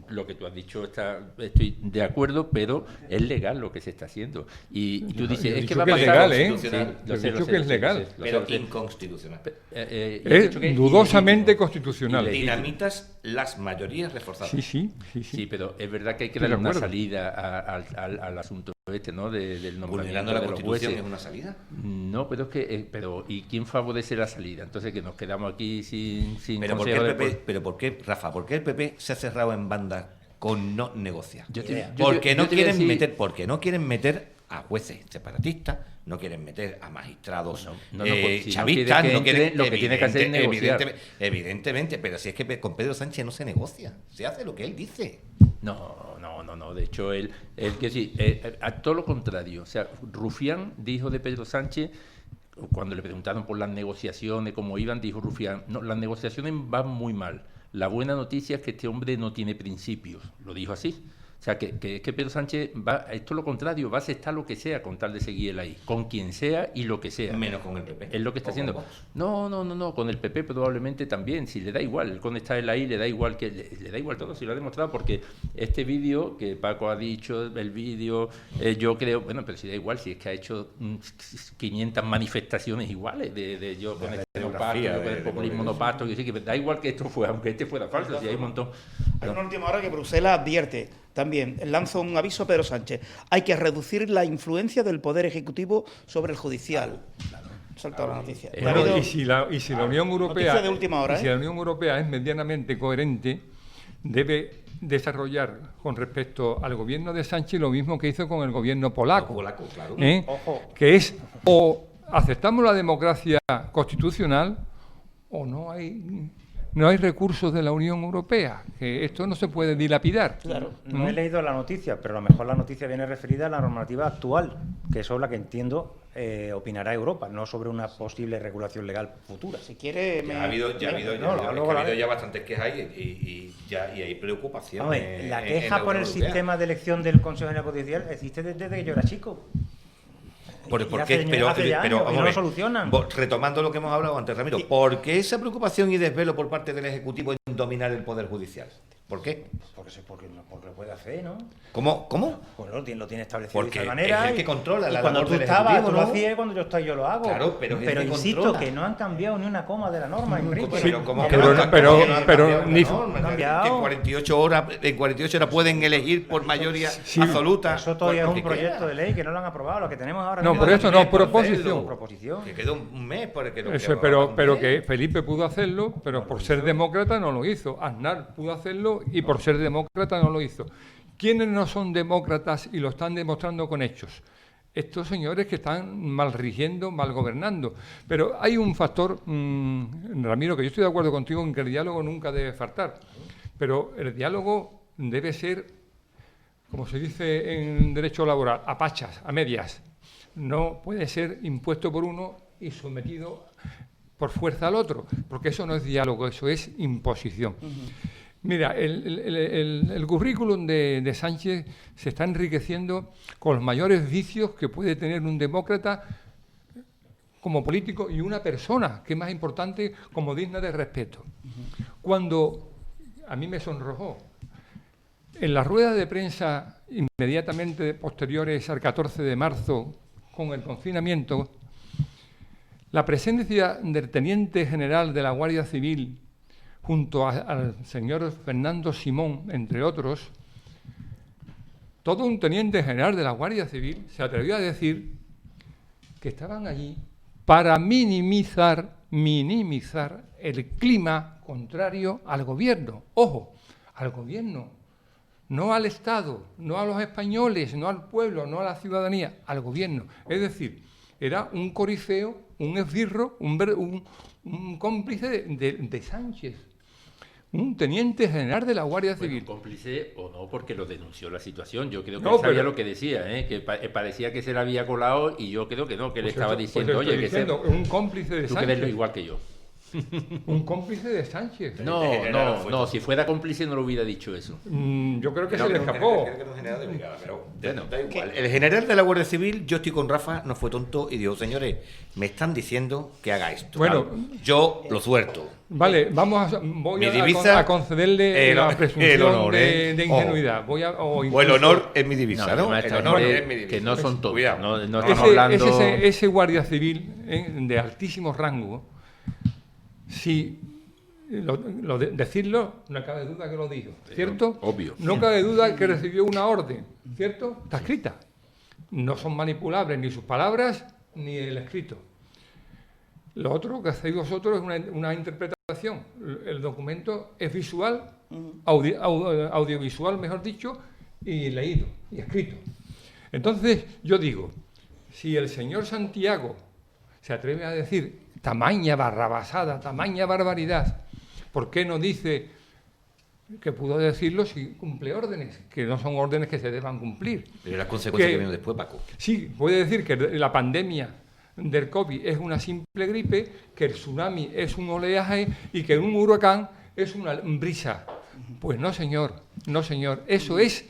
Lo que tú has dicho estoy de acuerdo, pero es legal lo que se está haciendo. Y tú dices, es que va a pasar constitucional. Lo he dicho que es legal. Pero inconstitucional. Es dudosamente constitucional. Dinamitas las mayorías reforzadas. Sí, pero es verdad que hay que darle una salida al asunto ¿no? Del nombramiento de los jueces. ¿Es una salida? No, pero es que ¿y quién favorece la salida? Entonces que nos quedamos aquí sin pero ¿por qué el PP, pero por qué, Rafa, por qué el PP se ha cerrado en banda con no negociar? Porque no quieren meter a jueces separatistas, no quieren meter a magistrados chavistas, no quieren lo que tiene que hacer es negociar. Evidentemente, pero si es que con Pedro Sánchez no se negocia, se hace lo que él dice. No. De hecho, él que sí, a todo lo contrario. O sea, Rufián dijo de Pedro Sánchez, cuando le preguntaron por las negociaciones, cómo iban, dijo Rufián, no, las negociaciones van muy mal. La buena noticia es que este hombre no tiene principios. Lo dijo así. O O sea, que Pedro Sánchez va, esto es lo contrario, va a aceptar lo que sea con tal de seguir él ahí, con quien sea y lo que sea. Menos con el PP. Es lo que está haciendo. No, con el PP probablemente también, si le da igual, con estar él ahí le da igual le da igual todo, si lo ha demostrado, porque este vídeo que Paco ha dicho, el vídeo, yo creo, bueno, pero si da igual, si es que ha hecho 500 manifestaciones iguales de yo con este no pacto, yo con el populismo no pacto, que sí, que da igual que esto fuera, aunque este fuera falso, si hay un montón. Hay una última hora que Bruselas advierte también, lanza un aviso a Pedro Sánchez. Hay que reducir la influencia del Poder Ejecutivo sobre el judicial. Salta la noticia. Claro, y si la Unión Europea, de última hora, si la Unión Europea es medianamente coherente, debe desarrollar con respecto al gobierno de Sánchez lo mismo que hizo con el gobierno polaco. Claro. Que es o aceptamos la democracia constitucional o no hay recursos de la Unión Europea, que esto no se puede dilapidar. Claro, no he leído la noticia, pero a lo mejor la noticia viene referida a la normativa actual, que es sobre la que entiendo opinará Europa, no sobre una posible regulación legal futura. Si quiere... Ha habido ya bastantes quejas y hay preocupación. La queja por el sistema de elección del Consejo General Judicial existe desde que yo era chico. Pero vamos no lo solucionan. Retomando lo que hemos hablado antes, Ramiro, ¿por qué esa preocupación y desvelo por parte del Ejecutivo en dominar el Poder Judicial? ¿Por qué? Porque lo puede hacer, ¿no? ¿Cómo? Pues lo tiene establecido Porque de esa manera. es el que controla la cuando labor tú del estabas, Ejecutivo, tú lo ¿no? hacías, cuando yo estoy, yo lo hago. Claro, pero insisto, controla. que no han cambiado ni una coma de la norma, Enrique. Sí, ¿cómo pero ni en 48 horas pueden elegir por mayoría absoluta. Eso todavía es un proyecto de ley que no lo han aprobado, lo que tenemos ahora. No, pero esto no, proposición. Que queda un mes para que lo Eso, pero que Felipe pudo hacerlo, pero por ser demócrata no lo hizo. Aznar pudo hacerlo y por ser demócrata no lo hizo. ¿Quiénes no son demócratas y lo están demostrando con hechos? Estos señores que están mal rigiendo, mal gobernando. Pero hay un factor, Ramiro, que yo estoy de acuerdo contigo en que el diálogo nunca debe faltar. Pero el diálogo debe ser, como se dice en derecho laboral, a pachas, a medias. No puede ser impuesto por uno y sometido por fuerza al otro, porque eso no es diálogo, eso es imposición. Mira, el currículum de Sánchez se está enriqueciendo con los mayores vicios que puede tener un demócrata como político y una persona, que es más importante, como digna de respeto. Cuando a mí me sonrojó, en la rueda de prensa inmediatamente posteriores al 14 de marzo, con el confinamiento, la presencia del teniente general de la Guardia Civil junto al señor Fernando Simón, entre otros, todo un teniente general de la Guardia Civil se atrevió a decir que estaban allí para minimizar el clima contrario al gobierno. Ojo, al gobierno, no al Estado, no a los españoles, no al pueblo, no a la ciudadanía, al gobierno. Es decir, era un corifeo, un esbirro, un cómplice de Sánchez. Un teniente general de la Guardia Civil. Bueno, cómplice o no, porque lo denunció la situación. Yo creo que él sabía lo que decía, que parecía que se le había colado y yo creo que no, que él estaba diciendo, oye, que es un cómplice de Sánchez. Tú que ves igual que yo. Un cómplice de Sánchez. No, si fuera cómplice no lo hubiera dicho eso. Yo creo que se le escapó. El general de la Guardia Civil, yo estoy con Rafa, no fue tonto y dijo, señores, me están diciendo que haga esto. Bueno, yo lo suelto. Vale, voy a concederle la presunción de ingenuidad. O el honor es mi divisa, ¿no? El honor es mi divisa. Que no son todos. No estamos hablando... Ese guardia civil de altísimo rango, si decirlo, no cabe duda que lo digo, ¿cierto? Obvio. No cabe duda que recibió una orden, ¿cierto? Está escrita. No son manipulables ni sus palabras ni el escrito. Lo otro que hacéis vosotros es una interpretación. El documento es visual, audiovisual, mejor dicho, y leído, y escrito. Entonces, yo digo, si el señor Santiago se atreve a decir tamaña barrabasada, tamaña barbaridad, ¿por qué no dice que pudo decirlo si cumple órdenes, que no son órdenes que se deban cumplir? Pero las consecuencias que vienen después, Paco. Sí, puede decir que la pandemia del COVID es una simple gripe, que el tsunami es un oleaje y que un huracán es una brisa. Pues no, señor, eso es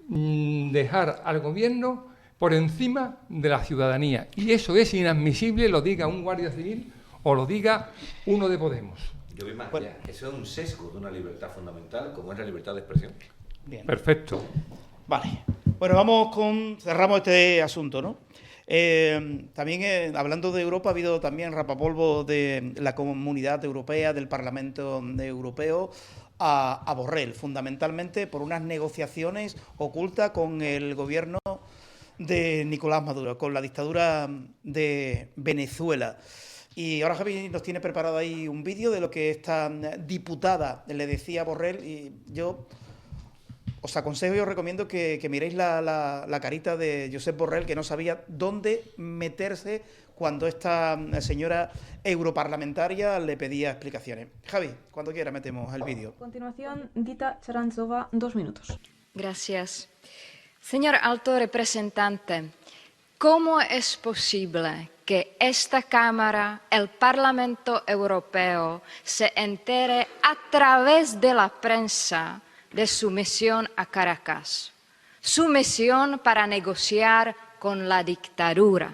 dejar al gobierno por encima de la ciudadanía. Y eso es inadmisible, lo diga un guardia civil o lo diga uno de Podemos. Yo vi más allá. Eso es un sesgo de una libertad fundamental como es la libertad de expresión. Bien. Perfecto. Vale. Bueno, cerramos este asunto, ¿no? También hablando de Europa, ha habido también rapapolvo de la Comunidad Europea, del Parlamento Europeo, a Borrell, fundamentalmente por unas negociaciones ocultas con el gobierno de Nicolás Maduro, con la dictadura de Venezuela. Y ahora Javi nos tiene preparado ahí un vídeo de lo que esta diputada le decía a Borrell, y yo os aconsejo y os recomiendo que miréis la carita de Josep Borrell, que no sabía dónde meterse cuando esta señora europarlamentaria le pedía explicaciones. Javi, cuando quiera metemos el vídeo. A continuación, Dita Charanzova, 2 minutos. Gracias. Señor alto representante, ¿cómo es posible que esta Cámara, el Parlamento Europeo, se entere a través de la prensa de su misión a Caracas, su misión para negociar con la dictadura?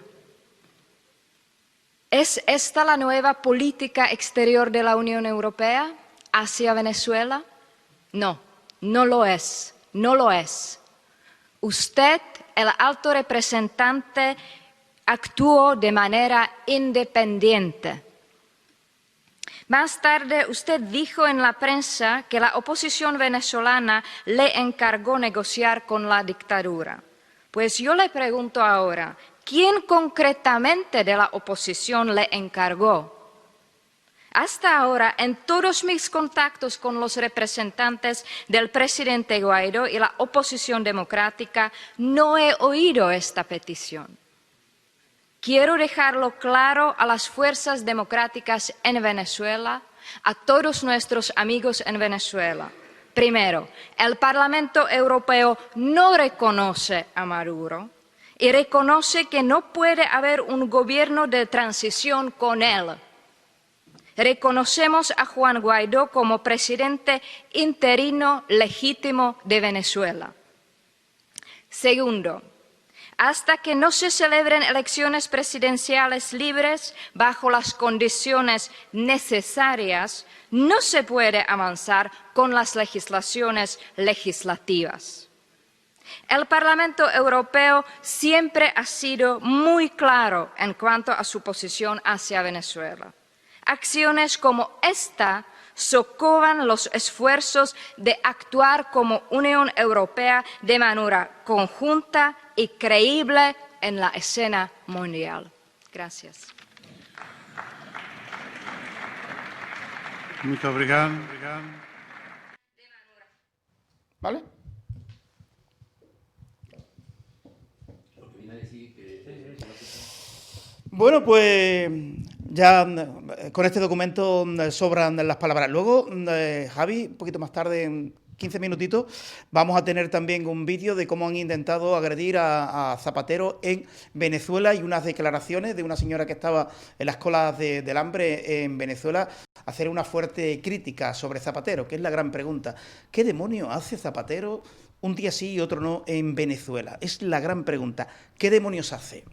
¿Es esta la nueva política exterior de la Unión Europea hacia Venezuela? No, no lo es, no lo es. Usted, el alto representante, actuó de manera independiente. Más tarde, usted dijo en la prensa que la oposición venezolana le encargó negociar con la dictadura. Pues yo le pregunto ahora, ¿quién concretamente de la oposición le encargó? Hasta ahora, en todos mis contactos con los representantes del presidente Guaidó y la oposición democrática, no he oído esta petición. Quiero dejarlo claro a las fuerzas democráticas en Venezuela, a todos nuestros amigos en Venezuela. Primero, el Parlamento Europeo no reconoce a Maduro y reconoce que no puede haber un gobierno de transición con él. Reconocemos a Juan Guaidó como presidente interino legítimo de Venezuela. Segundo, hasta que no se celebren elecciones presidenciales libres bajo las condiciones necesarias, no se puede avanzar con las legislaciones legislativas. El Parlamento Europeo siempre ha sido muy claro en cuanto a su posición hacia Venezuela. Acciones como esta socavan los esfuerzos de actuar como Unión Europea de manera conjunta y creíble en la escena mundial. Gracias. Muito obrigado. ¿Vale? Bueno, pues ya con este documento sobran las palabras. Luego, Javi, un poquito más tarde, en 15 minutitos, vamos a tener también un vídeo de cómo han intentado agredir a Zapatero en Venezuela y unas declaraciones de una señora que estaba en las colas del hambre en Venezuela, hacer una fuerte crítica sobre Zapatero, que es la gran pregunta. ¿Qué demonios hace Zapatero un día sí y otro no en Venezuela? Es la gran pregunta. ¿Qué demonios hace?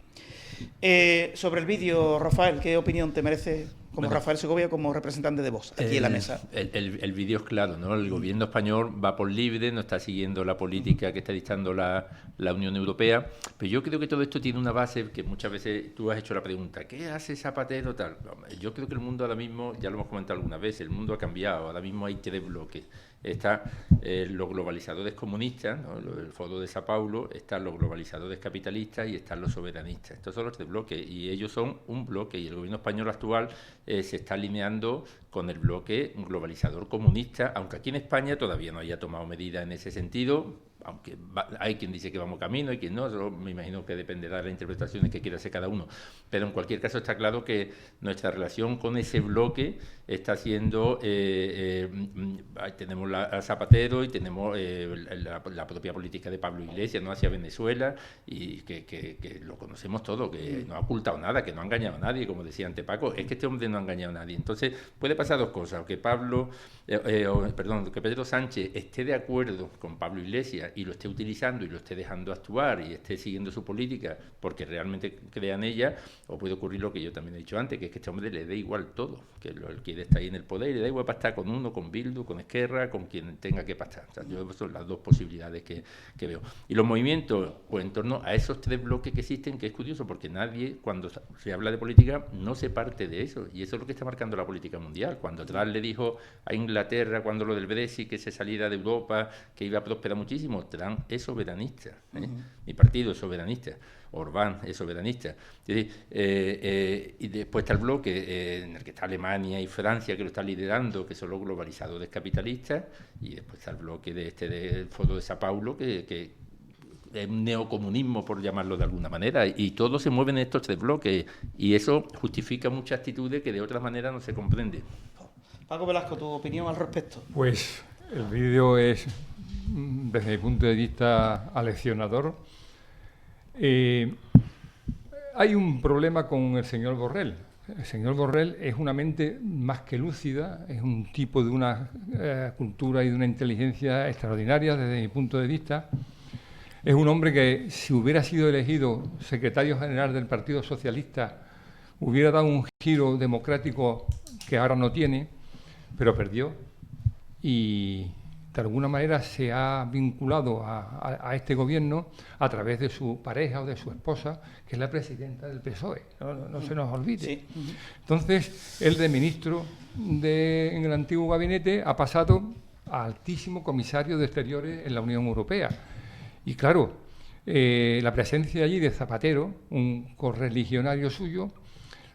Sobre el vídeo, Rafael, ¿qué opinión te merece como Rafael Segovia, como representante de Vox, aquí en la mesa? El vídeo es claro, ¿no? El gobierno español va por libre, no está siguiendo la política que está dictando la Unión Europea, pero yo creo que todo esto tiene una base que muchas veces tú has hecho la pregunta, ¿qué hace Zapatero tal? Yo creo que el mundo ahora mismo, ya lo hemos comentado algunas veces, el mundo ha cambiado, ahora mismo hay 3 bloques. Está los globalizadores comunistas, ¿no? El Foro de Sao Paulo, están los globalizadores capitalistas y están los soberanistas. Estos son los 3 bloques y ellos son un bloque y el gobierno español actual se está alineando con el bloque globalizador comunista, aunque aquí en España todavía no haya tomado medidas en ese sentido, aunque hay quien dice que vamos camino y quien no, yo me imagino que dependerá de las interpretaciones que quiera hacer cada uno, pero en cualquier caso está claro que nuestra relación con ese bloque está siendo, tenemos a Zapatero y tenemos la propia política de Pablo Iglesias, ¿no? Hacia Venezuela, y que lo conocemos todo, que no ha ocultado nada, que no ha engañado a nadie, como decía antes Paco, es que este hombre no ha engañado a nadie. Entonces puede pasar pasar dos cosas, que que Pedro Sánchez esté de acuerdo con Pablo Iglesias y lo esté utilizando y lo esté dejando actuar y esté siguiendo su política porque realmente crea en ella, o puede ocurrir lo que yo también he dicho antes, que es que este hombre le dé igual todo, que él quiere estar ahí en el poder y le da igual para estar con uno, con Bildu, con Esquerra, con quien tenga que pasar. O sea, yo son las dos posibilidades que veo. Y los movimientos, pues en torno a esos tres bloques que existen, que es curioso, porque nadie, cuando se habla de política, no se parte de eso, y eso es lo que está marcando la política mundial. Cuando Trump le dijo a Inglaterra, cuando lo del Brexit, que se saliera de Europa, que iba a prosperar muchísimo, Trump es soberanista, mi partido es soberanista, Orbán es soberanista. Es decir, y después está el bloque en el que está Alemania y Francia, que lo está liderando, que son los globalizados descapitalistas, y después está el bloque del Foro de Sao Paulo, que es un neocomunismo, por llamarlo de alguna manera, y todos se mueven en estos tres bloques, y eso justifica muchas actitudes que de otra manera no se comprenden. Paco Velasco, ¿tu opinión al respecto? Pues el vídeo es, desde mi punto de vista, aleccionador. Hay un problema con el señor Borrell. El señor Borrell es una mente más que lúcida, es un tipo de una cultura y de una inteligencia extraordinaria desde mi punto de vista. Es un hombre que, si hubiera sido elegido secretario general del Partido Socialista, hubiera dado un giro democrático que ahora no tiene, pero perdió y de alguna manera se ha vinculado a este gobierno a través de su pareja o de su esposa, que es la presidenta del PSOE, no se nos olvide. Sí. Entonces, él de ministro en el antiguo gabinete ha pasado a altísimo comisario de Exteriores en la Unión Europea. Y claro, la presencia allí de Zapatero, un correligionario suyo,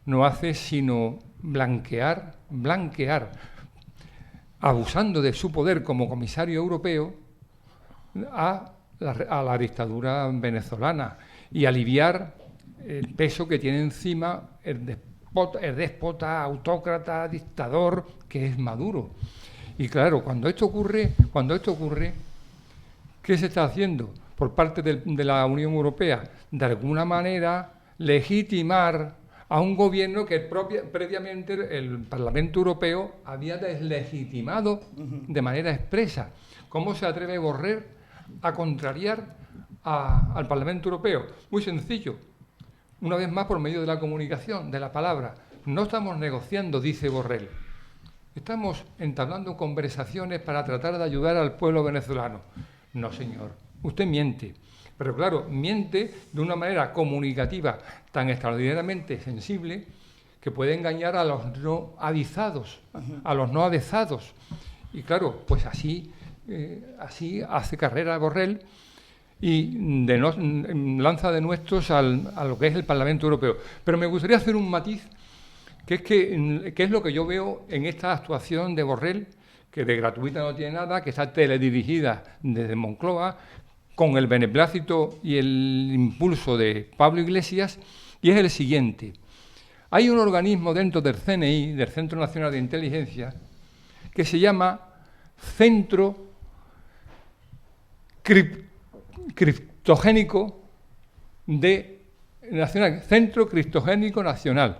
no hace sino blanquear, abusando de su poder como comisario europeo, a la dictadura venezolana y aliviar el peso que tiene encima el déspota, autócrata, dictador que es Maduro. Y claro, cuando esto ocurre, ¿qué se está haciendo por parte de la Unión Europea? De alguna manera legitimar a un gobierno que previamente el Parlamento Europeo había deslegitimado de manera expresa. ¿Cómo se atreve Borrell a contrariar al Parlamento Europeo? Muy sencillo, una vez más por medio de la comunicación, de la palabra. No estamos negociando, dice Borrell. Estamos entablando conversaciones para tratar de ayudar al pueblo venezolano. No, señor, usted miente. Pero claro, miente de una manera comunicativa tan extraordinariamente sensible que puede engañar a los no avisados, Y claro, pues así hace carrera Borrell y lanza de nuestros a lo que es el Parlamento Europeo. Pero me gustaría hacer un matiz, que es lo que yo veo en esta actuación de Borrell, que de gratuita no tiene nada, que está teledirigida desde Moncloa, con el beneplácito y el impulso de Pablo Iglesias, y es el siguiente. Hay un organismo dentro del CNI, del Centro Nacional de Inteligencia, que se llama Centro Criptogénico Nacional, Centro Criptogénico Nacional.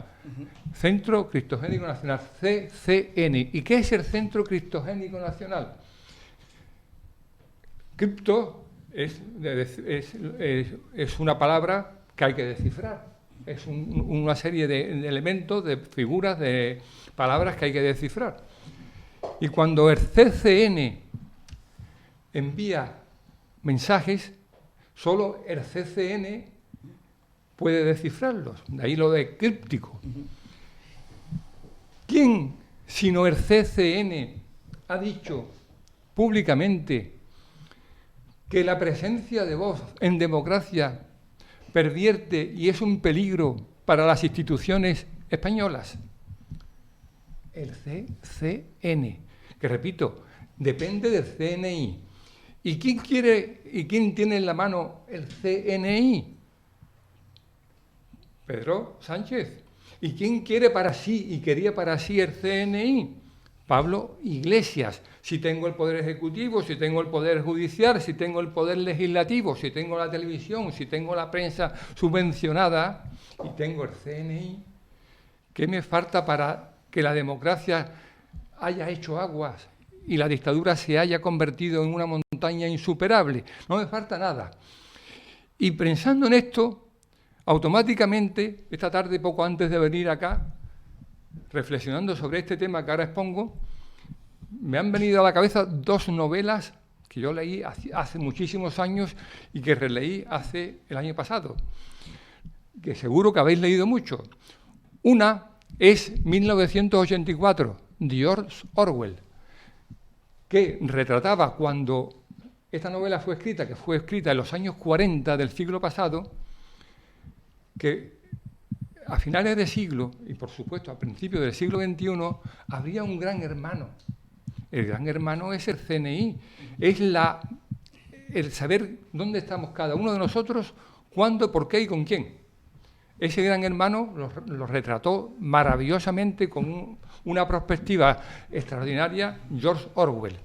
Centro Criptogénico Nacional, CCN. ¿Y qué es el Centro Criptogénico Nacional? Cripto es una palabra que hay que descifrar. Es una serie de elementos, de figuras, de palabras que hay que descifrar. Y cuando el CCN envía mensajes, solo el CCN puede descifrarlos. De ahí lo de críptico. ¿Quién, sino el CCN, ha dicho públicamente que la presencia de voz en democracia pervierte y es un peligro para las instituciones españolas? El CCN, que repito, depende del CNI. ¿Y quién tiene en la mano el CNI? Pedro Sánchez. ¿Y quién quiere para sí y quería para sí el CNI? Pablo Iglesias. Si tengo el poder ejecutivo, si tengo el poder judicial, si tengo el poder legislativo, si tengo la televisión, si tengo la prensa subvencionada y tengo el CNI, ¿qué me falta para que la democracia haya hecho aguas y la dictadura se haya convertido en una montaña insuperable. No me falta nada. Y pensando en esto, automáticamente, esta tarde, poco antes de venir acá, reflexionando sobre este tema que ahora expongo, me han venido a la cabeza dos novelas que yo leí hace muchísimos años y que releí el año pasado, que seguro que habéis leído mucho. Una es 1984, de George Orwell, que retrataba cuando esta novela fue escrita, que fue escrita en los años 40 del siglo pasado, que a finales de siglo, y por supuesto a principios del siglo XXI, habría un gran hermano. El gran hermano es el CNI, es el saber dónde estamos cada uno de nosotros, cuándo, por qué y con quién. Ese gran hermano lo retrató maravillosamente con una perspectiva extraordinaria George Orwell.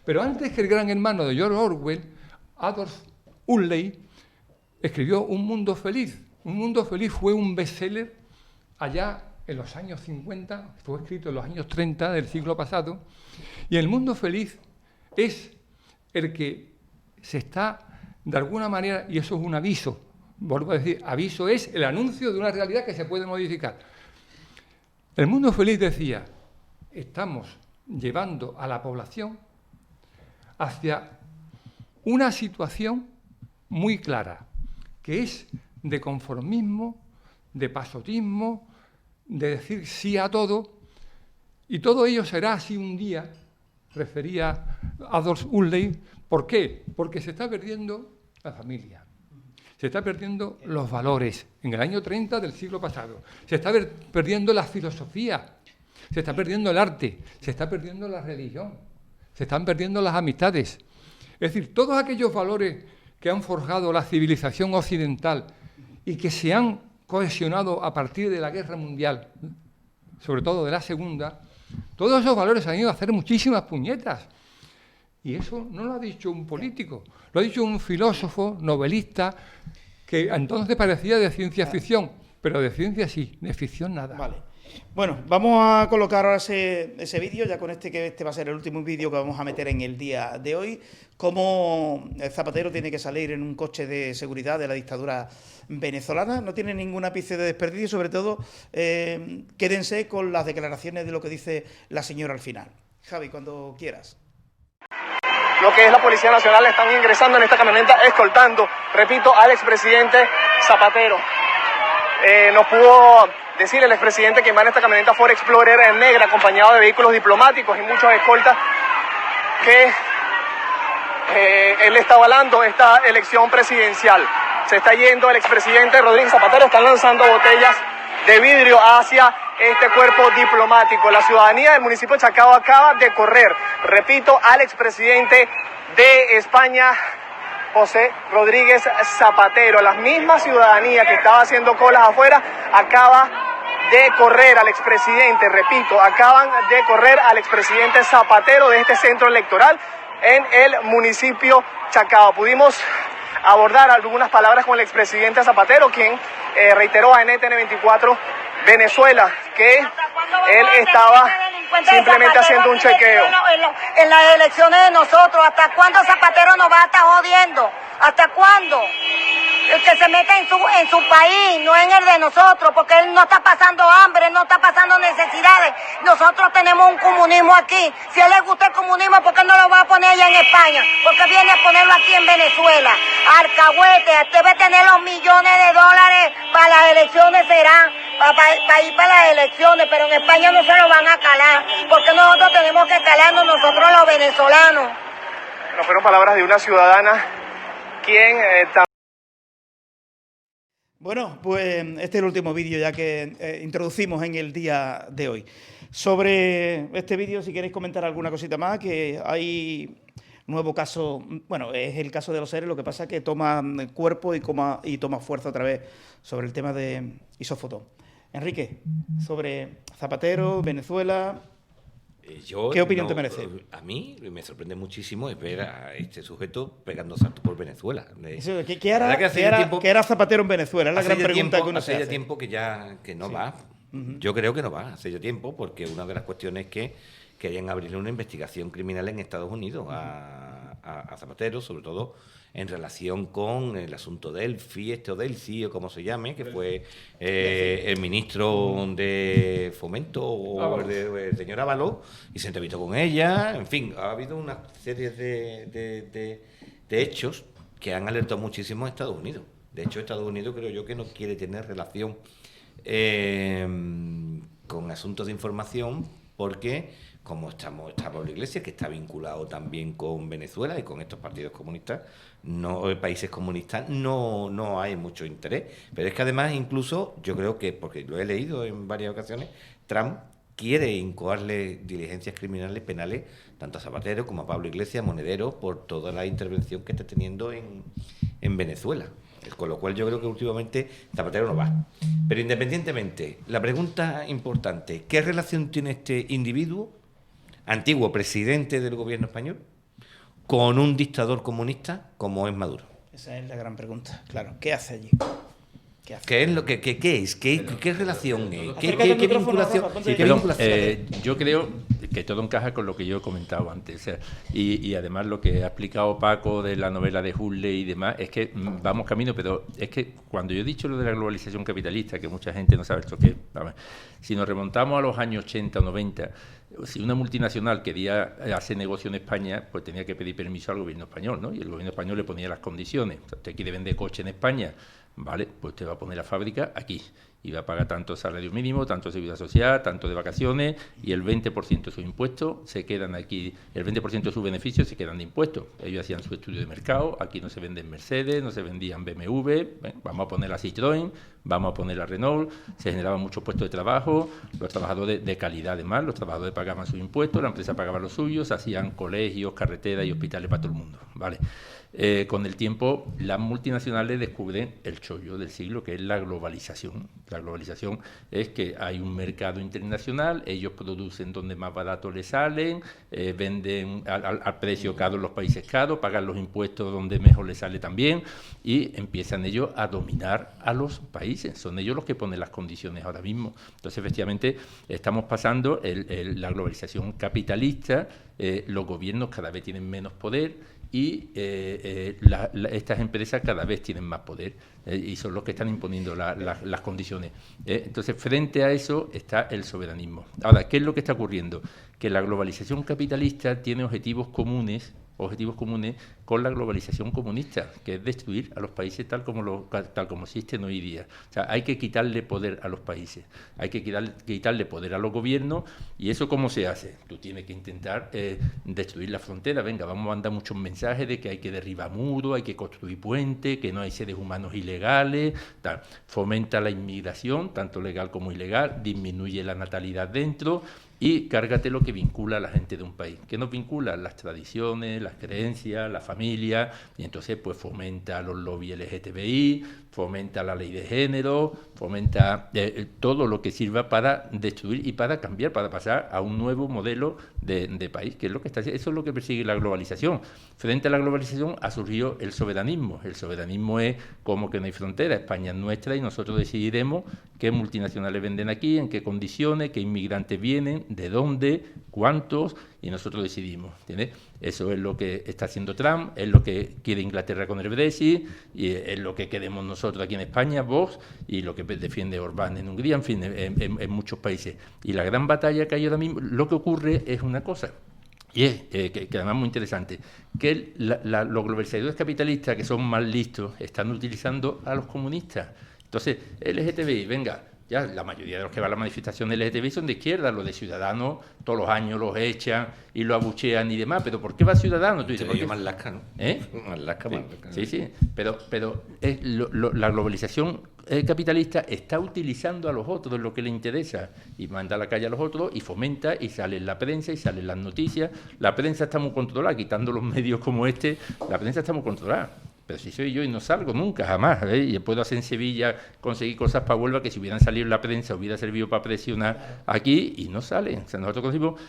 Pero antes que el gran hermano de George Orwell, Aldous Huxley escribió Un mundo feliz. Un mundo feliz fue un bestseller allá en los años 50, fue escrito en los años 30 del siglo pasado, y el mundo feliz es el que se está, de alguna manera, y eso es un aviso, vuelvo a decir, aviso es el anuncio de una realidad que se puede modificar. El mundo feliz decía, estamos llevando a la población hacia una situación muy clara, que es de conformismo, de pasotismo, de decir sí a todo, y todo ello será así un día, refería a Aldous Huxley. ¿Por qué? Porque se está perdiendo la familia, se está perdiendo los valores en el año 30 del siglo pasado, se está perdiendo la filosofía, se está perdiendo el arte, se está perdiendo la religión, se están perdiendo las amistades. Es decir, todos aquellos valores que han forjado la civilización occidental y que se han cohesionado a partir de la Guerra Mundial, sobre todo de la Segunda, todos esos valores han ido a hacer muchísimas puñetas. Y eso no lo ha dicho un político, lo ha dicho un filósofo, novelista, que entonces parecía de ciencia ficción, pero de ciencia sí, de ficción nada. Vale. Bueno, vamos a colocar ahora ese vídeo, ya con que este va a ser el último vídeo que vamos a meter en el día de hoy, cómo Zapatero tiene que salir en un coche de seguridad de la dictadura venezolana. No tiene ningún ápice de desperdicio, sobre todo quédense con las declaraciones de lo que dice la señora al final. Javi, cuando quieras. Lo que es la Policía Nacional están ingresando en esta camioneta, escoltando, repito, al expresidente Zapatero. Nos pudo decir el expresidente que va en esta camioneta Ford Explorer negra, acompañado de vehículos diplomáticos y muchos escoltas, que él está avalando esta elección presidencial. Se está yendo el expresidente Rodríguez Zapatero, están lanzando botellas de vidrio hacia este cuerpo diplomático. La ciudadanía del municipio de Chacao acaba de correr, repito, al expresidente de España, José Rodríguez Zapatero. La misma ciudadanía que estaba haciendo colas afuera acaba de correr al expresidente, repito, acaban de correr al expresidente Zapatero de este centro electoral en el municipio Chacao. Pudimos abordar algunas palabras con el expresidente Zapatero, quien reiteró a NTN24 Venezuela que él estaba simplemente haciendo un chequeo. En las elecciones de nosotros, ¿hasta cuándo Zapatero nos va a estar jodiendo? ¿Hasta cuándo? El que se meta en su país, no en el de nosotros, porque él no está pasando hambre, no está pasando necesidades. Nosotros tenemos un comunismo aquí. Si a él le gusta el comunismo, ¿por qué no lo va a poner allá en España? ¿Por qué viene a ponerlo aquí en Venezuela? Alcahuete, debe tener los millones de dólares para las elecciones, serán para ir para las elecciones, pero en España no se lo van a calar, porque nosotros tenemos que calarnos nosotros los venezolanos. No fueron palabras de una ciudadana quien Bueno, pues este es el último vídeo ya que introducimos en el día de hoy. Sobre este vídeo, si queréis comentar alguna cosita más, que hay nuevo caso, bueno, es el caso de los seres, lo que pasa es que toma cuerpo y toma fuerza otra vez sobre el tema de Isófoto. Enrique, sobre Zapatero, Venezuela, ¿qué opinión te merece? A mí me sorprende muchísimo ver a este sujeto pegando saltos por Venezuela. ¿Qué hará Zapatero en Venezuela? Es la gran pregunta que uno se hace. Hace ya tiempo que no va. Yo creo que no va, hace ya tiempo, porque una de las cuestiones que querían abrirle una investigación criminal en Estados Unidos a Zapatero, sobre todo en relación con el asunto del FI, o del CI, o como se llame, que fue el ministro de Fomento, o el señor Ábalos, y se entrevistó con ella. En fin, ha habido una serie de hechos que han alertado muchísimo a Estados Unidos. De hecho, Estados Unidos creo yo que no quiere tener relación con asuntos de información, porque como está Pablo Iglesias, que está vinculado también con Venezuela y con estos partidos comunistas, países comunistas, no hay mucho interés. Pero es que además, incluso, yo creo que, porque lo he leído en varias ocasiones, Trump quiere incoarle diligencias criminales penales tanto a Zapatero como a Pablo Iglesias, Monedero, por toda la intervención que está teniendo en Venezuela. Con lo cual yo creo que últimamente Zapatero no va. Pero independientemente, la pregunta importante, ¿qué relación tiene este individuo, antiguo presidente del gobierno español, con un dictador comunista como es Maduro? Esa es la gran pregunta, claro. ¿Qué hace allí? ¿Qué es lo que es? ¿Qué relación es? ¿Qué vinculación? Yo creo que todo encaja con lo que yo he comentado antes. O sea, y además lo que ha explicado Paco de la novela de Huxley y demás, es que vamos camino, pero es que cuando yo he dicho lo de la globalización capitalista, que mucha gente no sabe esto qué, si nos remontamos a los años 80 o 90, si una multinacional quería hacer negocio en España, pues tenía que pedir permiso al gobierno español, ¿no? Y el gobierno español le ponía las condiciones. O sea, usted quiere vender coche en España, vale, pues usted va a poner la fábrica aquí y va a pagar tanto salario mínimo, tanto seguridad social, tanto de vacaciones, y el 20% de sus impuestos se quedan aquí, el 20% de sus beneficios se quedan de impuestos. Ellos hacían su estudio de mercado, aquí no se venden Mercedes, no se vendían BMW, vamos a poner la Citroën, vamos a poner la Renault, se generaban muchos puestos de trabajo, los trabajadores de calidad además, los trabajadores pagaban sus impuestos, la empresa pagaba los suyos, se hacían colegios, carreteras y hospitales para todo el mundo, ¿vale? Con el tiempo, las multinacionales descubren el chollo del siglo, que es la globalización. La globalización es que hay un mercado internacional, ellos producen donde más barato les salen, venden al precio caro en los países caros, pagan los impuestos donde mejor les sale también, y empiezan ellos a dominar a los países. Son ellos los que ponen las condiciones ahora mismo. Entonces, efectivamente, estamos pasando la globalización capitalista, los gobiernos cada vez tienen menos poder, y estas empresas cada vez tienen más poder y son los que están imponiendo las condiciones. Entonces, frente a eso está el soberanismo. Ahora, ¿qué es lo que está ocurriendo? Que la globalización capitalista tiene objetivos comunes con la globalización comunista, que es destruir a los países tal como existen hoy día. O sea, hay que quitarle poder a los países, hay que quitarle poder a los gobiernos, y eso ¿cómo se hace? Tú tienes que intentar destruir la frontera. Venga, vamos a mandar muchos mensajes de que hay que derribar muros, hay que construir puentes, que no hay seres humanos ilegales, tal. Fomenta la inmigración, tanto legal como ilegal, disminuye la natalidad dentro, y cárgate lo que vincula a la gente de un país. ¿Qué nos vincula? Las tradiciones, las creencias, la familia, y entonces pues fomenta los lobbies LGTBI, fomenta la ley de género, fomenta todo lo que sirva para destruir y para cambiar, para pasar a un nuevo modelo de país, que es lo que está haciendo. Eso es lo que persigue la globalización. Frente a la globalización ha surgido el soberanismo. El soberanismo es como que no hay frontera, España es nuestra y nosotros decidiremos qué multinacionales venden aquí, en qué condiciones, qué inmigrantes vienen, de dónde, cuántos, y nosotros decidimos, ¿entiendes? Eso es lo que está haciendo Trump, es lo que quiere Inglaterra con el Brexit, y es lo que queremos nosotros aquí en España, Vox, y lo que defiende Orbán en Hungría, en fin, en muchos países. Y la gran batalla que hay ahora mismo, lo que ocurre es una cosa, y es que además es muy interesante, que los globalizadores capitalistas, que son más listos, están utilizando a los comunistas. Entonces, LGTBI, venga, ya la mayoría de los que van a la manifestación LGTBI son de izquierda, los de Ciudadanos todos los años los echan y lo abuchean y demás, pero ¿por qué va Ciudadanos? Tú dices, ¿por qué? Más lasca, ¿no? Más lasca. Sí, pero la globalización capitalista está utilizando a los otros lo que le interesa y manda a la calle a los otros y fomenta, y sale en la prensa y salen las noticias. La prensa está muy controlada, quitando los medios como este, la prensa está muy controlada. Pero si soy yo y no salgo nunca, jamás, y puedo hacer en Sevilla, conseguir cosas para Huelva que si hubieran salido en la prensa hubiera servido para presionar aquí, y no salen. O sea, nosotros conseguimos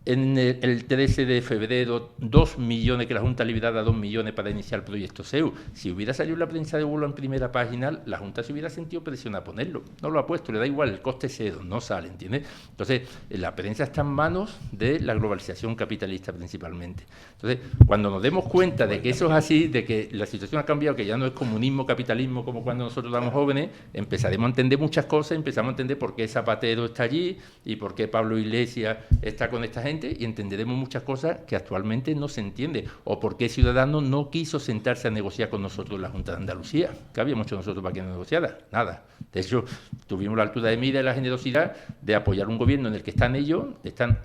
en el 13 de febrero 2 millones, que la Junta ha liberado 2 millones para iniciar el proyecto SEU. Si hubiera salido la prensa de Huelva en primera página, la Junta se hubiera sentido presión a ponerlo. No lo ha puesto, le da igual, el coste es cero, no sale, ¿entiendes? Entonces, la prensa está en manos de la globalización capitalista principalmente. Entonces, cuando nos demos cuenta de que eso es así, de que la situación ha cambiado, que ya no es comunismo, capitalismo, como cuando nosotros éramos jóvenes, empezaremos a entender muchas cosas, empezamos a entender por qué Zapatero está allí y por qué Pablo Iglesias está con esta gente, y entenderemos muchas cosas que actualmente no se entiende, o por qué Ciudadanos no quiso sentarse a negociar con nosotros en la Junta de Andalucía. ¿Qué habíamos hecho nosotros para que no negociara? Nada. De hecho, tuvimos la altura de mira y la generosidad de apoyar un gobierno en el que están ellos,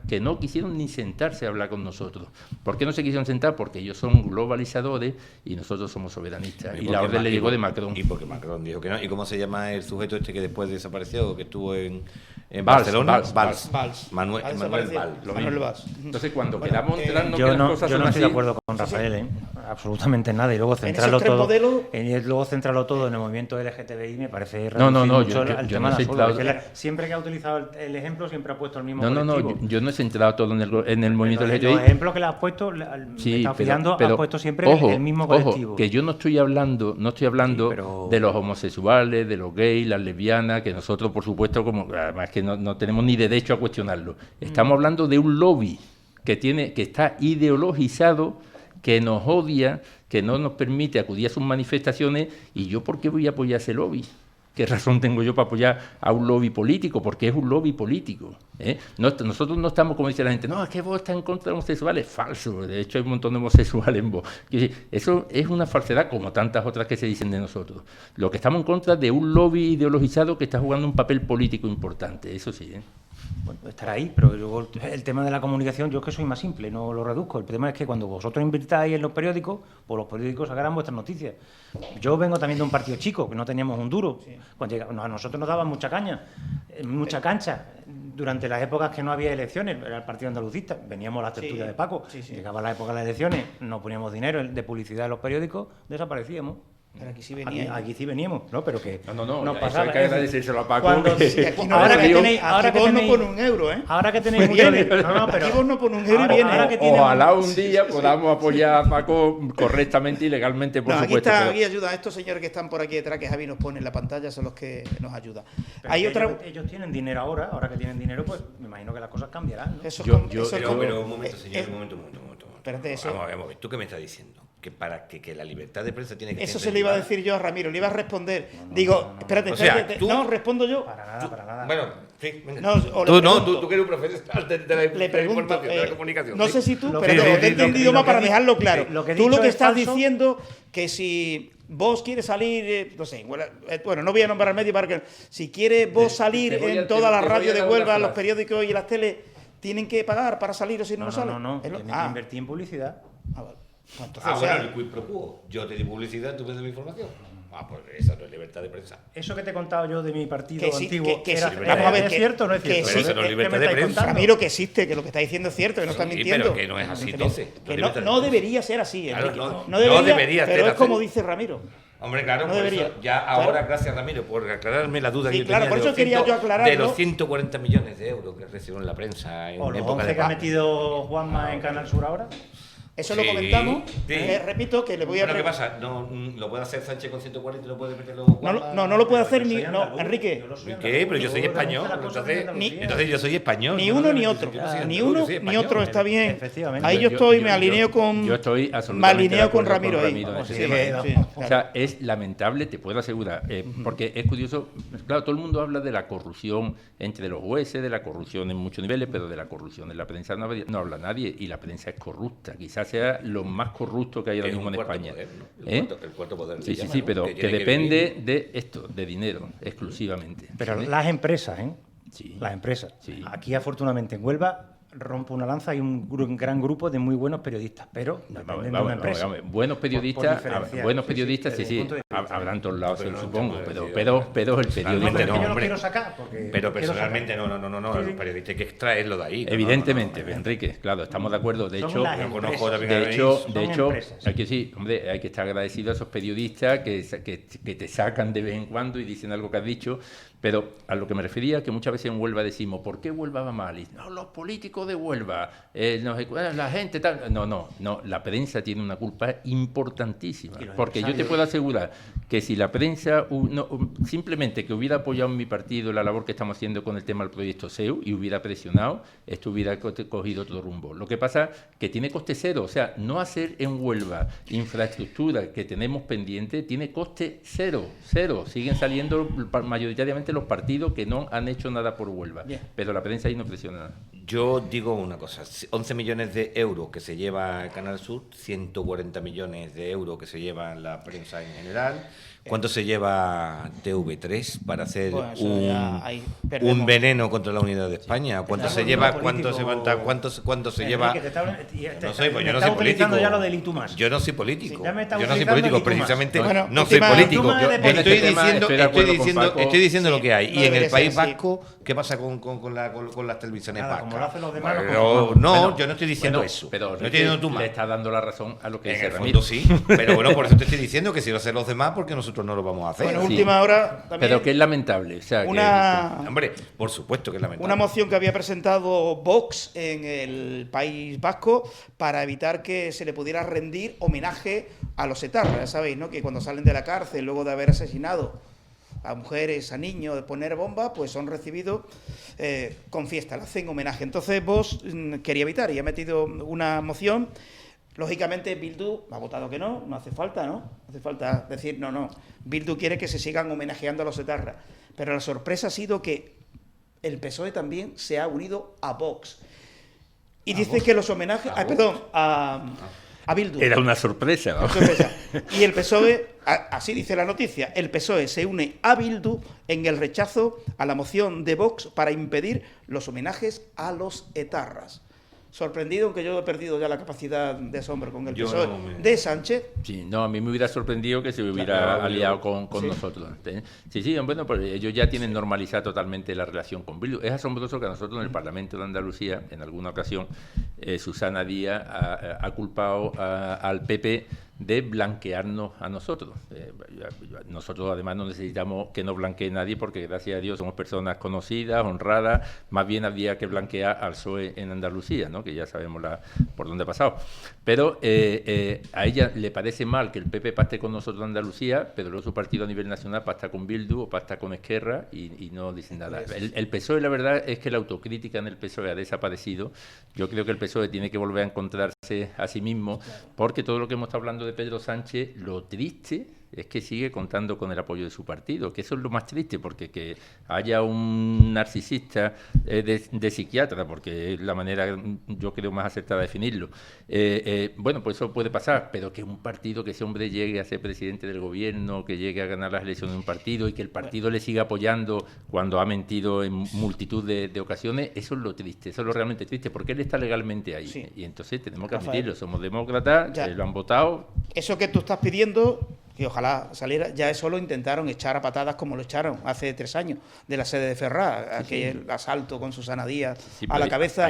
que no quisieron ni sentarse a hablar con nosotros. ¿Por qué no se quisieron sentar? Porque ellos son globalizadores y nosotros somos soberanistas. Y la orden le llegó de Macron. Y porque Macron dijo que no. ¿Y cómo se llama el sujeto este que después desapareció, que estuvo en Valls, Barcelona? Valls. Manuel Valls. Entonces, cuando queramos enterarnos yo que no, las cosas yo son no estoy así, de acuerdo con Rafael, absolutamente nada, y luego centrarlo todo en el movimiento LGTBI me parece mucho el tema de la azul. Siempre que ha utilizado el ejemplo siempre ha puesto el mismo colectivo. yo no he centrado todo en el movimiento LGTBI. Los ejemplos que le has puesto, me está fijando, has puesto siempre el mismo colectivo. Ojo, que yo no estoy hablando de los homosexuales, de los gays, las lesbianas, que nosotros, por supuesto, como además que no tenemos ni derecho a cuestionarlo. Estamos hablando de un lobby que está ideologizado, que nos odia, que no nos permite acudir a sus manifestaciones. ¿Y yo por qué voy a apoyar ese lobby? ¿Qué razón tengo yo para apoyar a un lobby político? Porque es un lobby político. Nosotros no estamos, como dice la gente, no, es que vos estás en contra de homosexuales. Falso. De hecho, hay un montón de homosexuales en vos. Eso es una falsedad, como tantas otras que se dicen de nosotros. Lo que estamos en contra de un lobby ideologizado que está jugando un papel político importante. Eso sí, Bueno, estará ahí, pero luego el tema de la comunicación, yo es que soy más simple, no lo reduzco. El tema es que cuando vosotros invitáis en los periódicos, pues los periódicos sacarán vuestras noticias. Yo vengo también de un partido chico, que no teníamos un duro. Sí. A nosotros nos daban mucha caña, mucha cancha. Durante las épocas que no había elecciones, era el partido andalucista, veníamos a las tertulias de Paco. Llegaba la época de las elecciones, no poníamos dinero de publicidad en los periódicos, desaparecíamos. Pero aquí sí veníamos. Aquí sí veníamos, ¿no? Pero que no pasaba. Hay que agradecérselo a Paco. Ahora que tenéis no pone un euro, ¿eh? Ahora que tenéis mucho pero aquí vos no pone un euro y viene. Ojalá un día podamos apoyar a Paco correctamente y legalmente, por supuesto. Aquí ayuda a estos señores que están por aquí detrás, que Javi nos pone en la pantalla, son los que nos ayudan. Ellos tienen dinero ahora que tienen dinero, pues me imagino que las cosas cambiarán, ¿no? Pero un momento, señor, un momento. Espérate, eso. Vamos a ver, ¿tú qué me estás diciendo? Que para que la libertad de prensa tiene que eso se le iba a decir yo a Ramiro, le iba a responder. Espérate, no, respondo yo. Para nada. Bueno, sí, venga. Tú que eres un profesional de la información, de la comunicación. No sé si tú, pero te he entendido más para dejarlo claro. Tú lo que estás diciendo, que si vos quieres salir, no sé, bueno, no voy a nombrar medio para que... Si quieres vos salir en todas las radios de Huelva, los periódicos y las teles, ¿tienen que pagar para salir o si no salen? No, tienen que invertir en publicidad. Vale. Entonces, el quid pro quo. Yo te di publicidad, tú me das mi información. Pues esa no es libertad de prensa. Eso que te he contado yo de mi partido antiguo, vamos a ver, ¿es cierto o no es cierto? Pero eso no es libertad de prensa. Ramiro, que existe, que lo que está diciendo es cierto, que no está mintiendo. Pero que no es así, entonces. No debería ser así, Enrique. No debería pero es como dice Ramiro. Hombre, claro, no debería. Eso, ya ahora, gracias Ramiro, por aclararme la duda que yo tenía por eso quería yo aclararlo. De los 140 millones de euros que recibieron la prensa en época de paz. ¿O que ha metido Juanma en Canal Sur ahora? Eso lo comentamos. Repito que le voy a... ¿Pero qué pasa? ¿No lo puede hacer Sánchez con 140 y lo puede meter luego Juanma? No lo puede hacer ni... No, Enrique. ¿Qué? Pero yo soy español. Entonces yo soy español. Ni uno ni otro. Ni uno ni otro está bien. Ahí yo estoy, me alineo con... Yo estoy absolutamente con Ramiro ahí. O sea, es lamentable, te puedo asegurar, porque es curioso. Claro, todo el mundo habla de la corrupción entre los jueces, de la corrupción en muchos niveles, pero de la corrupción en la prensa no habla nadie, y la prensa es corrupta. Quizás sea lo más corrupto que hay ahora mismo en España. El cuarto poder. Sí, pero que depende de esto, de dinero, exclusivamente. Pero las empresas, las empresas. Sí. Aquí, afortunadamente, en Huelva rompo una lanza, hay un gran grupo de muy buenos periodistas, pero dependen de una empresa. Buenos periodistas, sí, habrán en todos lados, supongo, pero el periodista no, hombre. Quiero sacar pero personalmente no, el periodista hay que extraerlo de ahí. Evidentemente, Enrique, claro, estamos de acuerdo. De hecho, hay que estar agradecido a esos periodistas que te sacan de vez en cuando y dicen algo que has dicho, Pero a lo que me refería, que muchas veces en Huelva decimos, ¿por qué Huelva va mal? Y, no, los políticos de Huelva, la gente tal... No, la prensa tiene una culpa importantísima. Porque yo te puedo asegurar que si la prensa simplemente que hubiera apoyado en mi partido la labor que estamos haciendo con el tema del proyecto SEU y hubiera presionado, esto hubiera cogido otro rumbo. Lo que pasa que tiene coste cero. O sea, no hacer en Huelva infraestructura que tenemos pendiente tiene coste cero. Siguen saliendo mayoritariamente los partidos que no han hecho nada por Huelva, pero la prensa ahí no presiona nada. Yo digo una cosa, 11 millones de euros que se lleva Canal Sur, 140 millones de euros que se lleva la prensa en general. ¿Cuánto se lleva TV3 para hacer un veneno contra la unidad de España? ¿Cuánto se lleva? ¿Cuánto se lleva? No sé, pues yo no soy político. Yo no soy político. Yo no soy político, precisamente no soy político. Estoy diciendo lo que hay. Y en el País Vasco, ¿qué pasa con las televisiones vascas? No, yo no estoy diciendo eso. Pero no estoy diciendo tú más. Le está dando la razón a lo que dice Ramiro. En el fondo sí, pero bueno, por eso te estoy diciendo que si lo hacen los demás, porque nosotros no lo vamos a hacer. Bueno, última hora también. Pero que es lamentable. O sea, hombre, por supuesto que es lamentable. Una moción que había presentado Vox en el País Vasco para evitar que se le pudiera rendir homenaje a los etarras, ya sabéis, ¿no? Que cuando salen de la cárcel luego de haber asesinado a mujeres, a niños, de poner bombas, pues son recibidos con fiesta, le hacen homenaje. Entonces Vox quería evitar y ha metido una moción. Lógicamente Bildu ha votado que no hace falta, ¿no? No hace falta decir no. Bildu quiere que se sigan homenajeando a los etarras. Pero la sorpresa ha sido que el PSOE también se ha unido a Vox. Y dice que los homenajes... a Bildu. Era una sorpresa, ¿no? Y el PSOE, así dice la noticia, el PSOE se une a Bildu en el rechazo a la moción de Vox para impedir los homenajes a los etarras. Sorprendido, aunque yo he perdido ya la capacidad de asombro con el PSOE de Sánchez. Sí, no, a mí me hubiera sorprendido que se hubiera aliado con nosotros. Sí, bueno, pues ellos ya tienen normalizada totalmente la relación con Bildu. Es asombroso que a nosotros en el Parlamento de Andalucía, en alguna ocasión, Susana Díaz ha culpado al PP de blanquearnos a nosotros. Nosotros además no necesitamos que nos blanquee nadie porque gracias a Dios somos personas conocidas, honradas, más bien había que blanquear al PSOE en Andalucía, ¿no? Que ya sabemos por dónde ha pasado. Pero a ella le parece mal que el PP pacte con nosotros en Andalucía, pero luego su partido a nivel nacional pacta con Bildu o pacta con Esquerra y no dicen nada. El PSOE, la verdad es que la autocrítica en el PSOE ha desaparecido. Yo creo que el PSOE tiene que volver a encontrarse a sí mismo, porque todo lo que hemos estado hablando de Pedro Sánchez, lo triste es que sigue contando con el apoyo de su partido, que eso es lo más triste, porque que haya un narcisista de psiquiatra, porque es la manera, yo creo, más acertada de definirlo. Bueno, pues eso puede pasar, pero que un partido, que ese hombre llegue a ser presidente del gobierno, que llegue a ganar las elecciones de un partido y que el partido le siga apoyando cuando ha mentido en multitud de ocasiones, eso es lo triste, eso es lo realmente triste, porque él está legalmente ahí. Sí. Y entonces tenemos que admitirlo, somos demócratas, lo han votado. Eso que tú estás pidiendo, que ojalá saliera, ya eso lo intentaron echar a patadas como lo echaron hace 3 años de la sede de Ferraz, aquel asalto con Susana Díaz a la cabeza,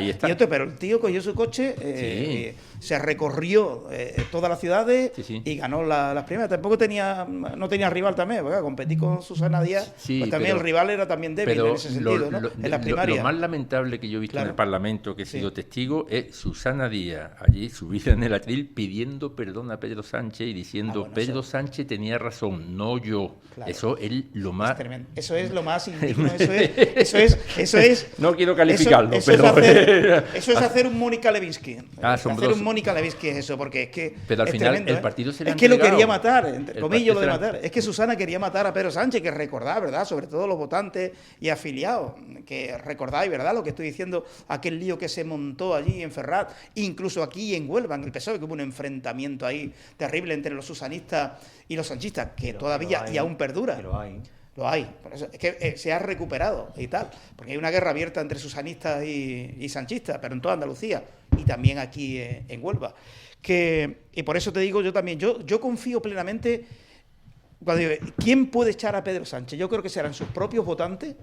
pero el tío cogió su coche, se recorrió todas las ciudades y ganó las primeras. Tampoco no tenía rival también, porque competí con Susana Díaz, pues también el rival era también débil en ese sentido, ¿no? En las primarias. Lo más lamentable que yo he visto en el Parlamento, que he sido testigo, es Susana Díaz allí subida en el atril pidiendo perdón a Pedro Sánchez y diciendo Pedro Sánchez tenía razón, no yo. Claro. Eso es lo más... Eso es lo más indigno, eso es... No quiero calificarlo, eso es hacer un Mónica Lewinsky. Asombroso. Hacer un Mónica Lewinsky es eso, porque es que... Pero al final tremendo, el partido se le ha entregado. Es que lo quería matar, entre comillas lo de matar. Es que Susana quería matar a Pedro Sánchez, que recordad, ¿verdad? Sobre todo los votantes y afiliados, que recordáis, ¿verdad? Lo que estoy diciendo, aquel lío que se montó allí en Ferraz, incluso aquí en Huelva, en el PSOE, que hubo un enfrentamiento ahí terrible entre los susanistas y los sanchistas, que todavía y aún perdura. Lo hay. Por eso, es que se ha recuperado y tal, porque hay una guerra abierta entre susanistas y sanchistas, pero en toda Andalucía y también aquí en Huelva. Y por eso te digo yo también, yo confío plenamente, cuando digo, ¿quién puede echar a Pedro Sánchez? Yo creo que serán sus propios votantes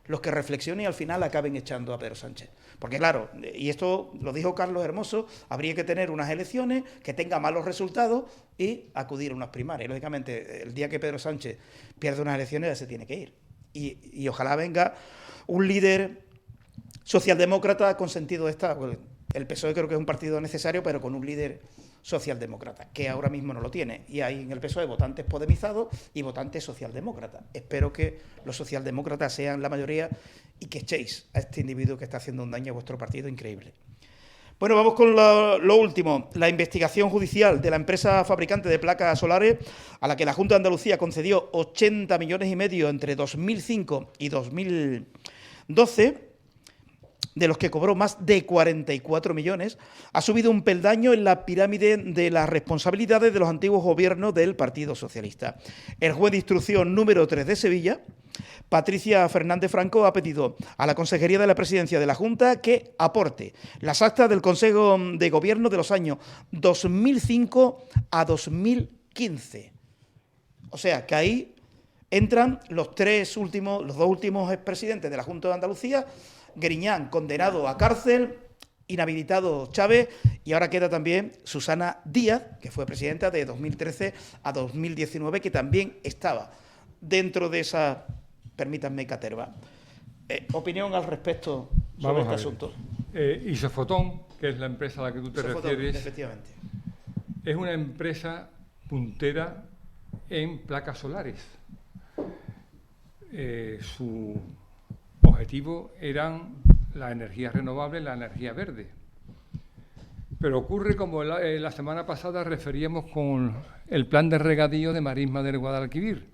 los que reflexionen y al final acaben echando a Pedro Sánchez. Porque claro, y esto lo dijo Carlos Hermoso, habría que tener unas elecciones que tengan malos resultados y acudir a unas primarias. Y lógicamente, el día que Pedro Sánchez pierde unas elecciones ya se tiene que ir. Y ojalá venga un líder socialdemócrata con sentido de Estado. El PSOE creo que es un partido necesario, pero con un líder socialdemócrata, que ahora mismo no lo tiene. Y hay en el PSOE votantes podemizados y votantes socialdemócratas. Espero que los socialdemócratas sean la mayoría y que echéis a este individuo que está haciendo un daño a vuestro partido increíble. Bueno, vamos con lo último. La investigación judicial de la empresa fabricante de placas solares, a la que la Junta de Andalucía concedió 80,5 millones entre 2005 y 2012, de los que cobró más de 44 millones, ha subido un peldaño en la pirámide de las responsabilidades de los antiguos gobiernos del Partido Socialista. El juez de instrucción número 3 de Sevilla, Patricia Fernández Franco, ha pedido a la Consejería de la Presidencia de la Junta que aporte las actas del Consejo de Gobierno de los años 2005 a 2015. O sea, que ahí entran los dos últimos expresidentes de la Junta de Andalucía. Griñán, condenado a cárcel, inhabilitado Chávez, y ahora queda también Susana Díaz, que fue presidenta de 2013 a 2019, que también estaba dentro de esa, permítanme, caterva. Opinión al respecto sobre este asunto. Isofotón, que es la empresa a la que tú te refieres, efectivamente, es una empresa puntera en placas solares. Su objetivo eran la energía renovable, la energía verde. Pero ocurre como la semana pasada referíamos con el plan de regadío de Marisma del Guadalquivir,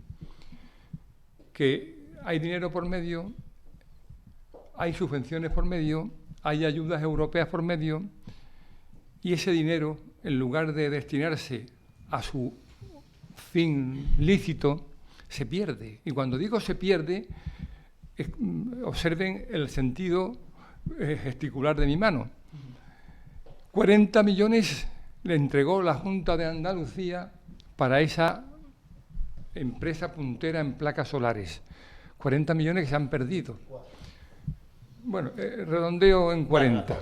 que hay dinero por medio, hay subvenciones por medio, hay ayudas europeas por medio, y ese dinero, en lugar de destinarse a su fin lícito, se pierde. Y cuando digo se pierde, observen el sentido gesticular de mi mano. 40 millones le entregó la Junta de Andalucía para esa empresa puntera en placas solares. 40 millones que se han perdido. Bueno, redondeo en 40.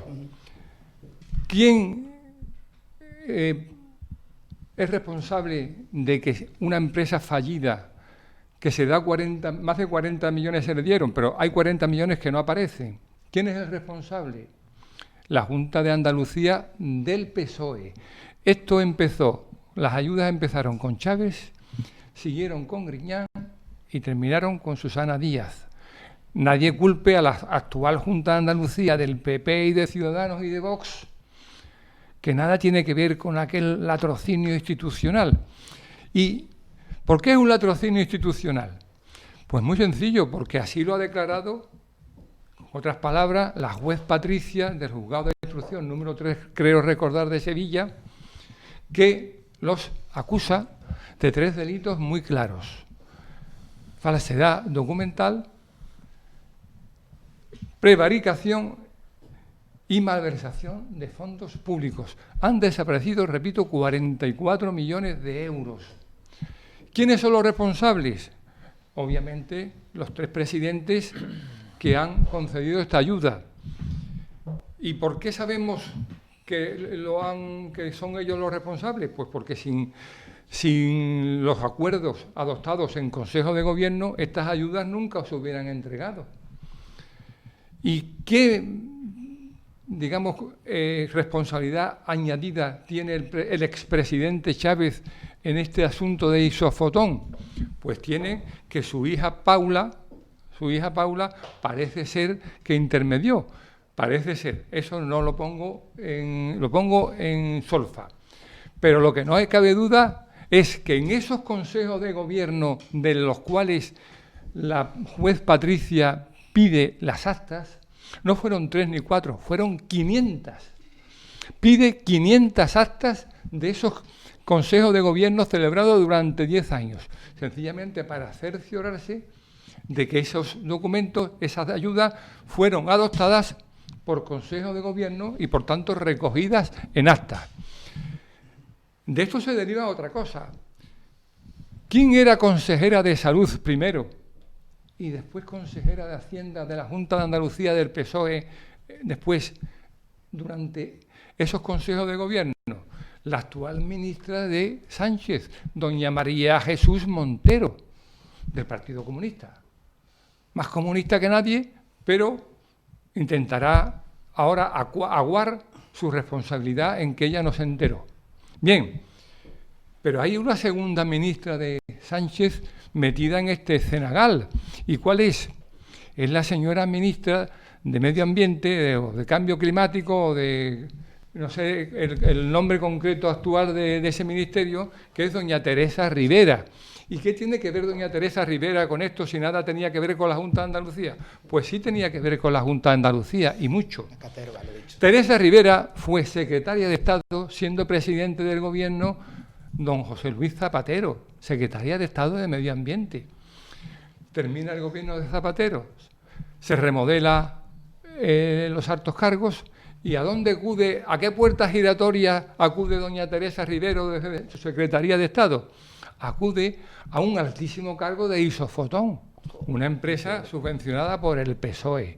¿Quién es responsable de que una empresa fallida, que se da más de 40 millones se le dieron, pero hay 40 millones que no aparecen? ¿Quién es el responsable? La Junta de Andalucía del PSOE. Esto empezó, las ayudas empezaron con Chávez, siguieron con Griñán y terminaron con Susana Díaz. Nadie culpe a la actual Junta de Andalucía del PP y de Ciudadanos y de Vox, que nada tiene que ver con aquel latrocinio institucional. ¿Y por qué es un latrocinio institucional? Pues muy sencillo, porque así lo ha declarado, en otras palabras, la juez Patricia del Juzgado de Instrucción número 3, creo recordar, de Sevilla, que los acusa de 3 delitos muy claros: falsedad documental, prevaricación y malversación de fondos públicos. Han desaparecido, repito, 44 millones de euros. ¿Quiénes son los responsables? Obviamente los 3 presidentes que han concedido esta ayuda. ¿Y por qué sabemos que son ellos los responsables? Pues porque sin los acuerdos adoptados en Consejo de Gobierno, estas ayudas nunca se hubieran entregado. ¿Y qué, digamos, responsabilidad añadida tiene el expresidente Chávez en este asunto de Isofotón? Pues tiene que su hija Paula parece ser que intermedió. Parece ser, eso no lo pongo en solfa. Pero lo que no cabe duda es que en esos consejos de gobierno de los cuales la juez Patricia pide las actas, no fueron 3 ni 4, fueron 500. Pide 500 actas de esos consejos de gobierno celebrados durante 10 años, sencillamente para cerciorarse de que esos documentos, esas ayudas, fueron adoptadas por Consejo de Gobierno y, por tanto, recogidas en actas. De esto se deriva otra cosa. ¿Quién era consejera de Salud primero y después consejera de Hacienda de la Junta de Andalucía del PSOE después, durante esos consejos de gobierno? La actual ministra de Sánchez, doña María Jesús Montero, del Partido Comunista. más comunista que nadie, pero intentará ahora aguar su responsabilidad en que ella no se enteró. Bien, pero hay una segunda ministra de Sánchez metida en este cenagal. ¿Y cuál es? Es la señora ministra de Medio Ambiente, o de Cambio Climático, o de, no sé, el nombre concreto actual de ese ministerio, que es doña Teresa Rivera. ¿Y qué tiene que ver doña Teresa Rivera con esto si nada tenía que ver con la Junta de Andalucía? Pues sí tenía que ver con la Junta de Andalucía, y mucho. Teresa Rivera fue secretaria de Estado, siendo presidente del gobierno don José Luis Zapatero, secretaria de Estado de Medio Ambiente. Termina el gobierno de Zapatero, se remodela los altos cargos, ¿y a dónde acude, a qué puerta giratoria acude doña Teresa Rivero de su Secretaría de Estado? Acude a un altísimo cargo de Isofotón, una empresa subvencionada por el PSOE.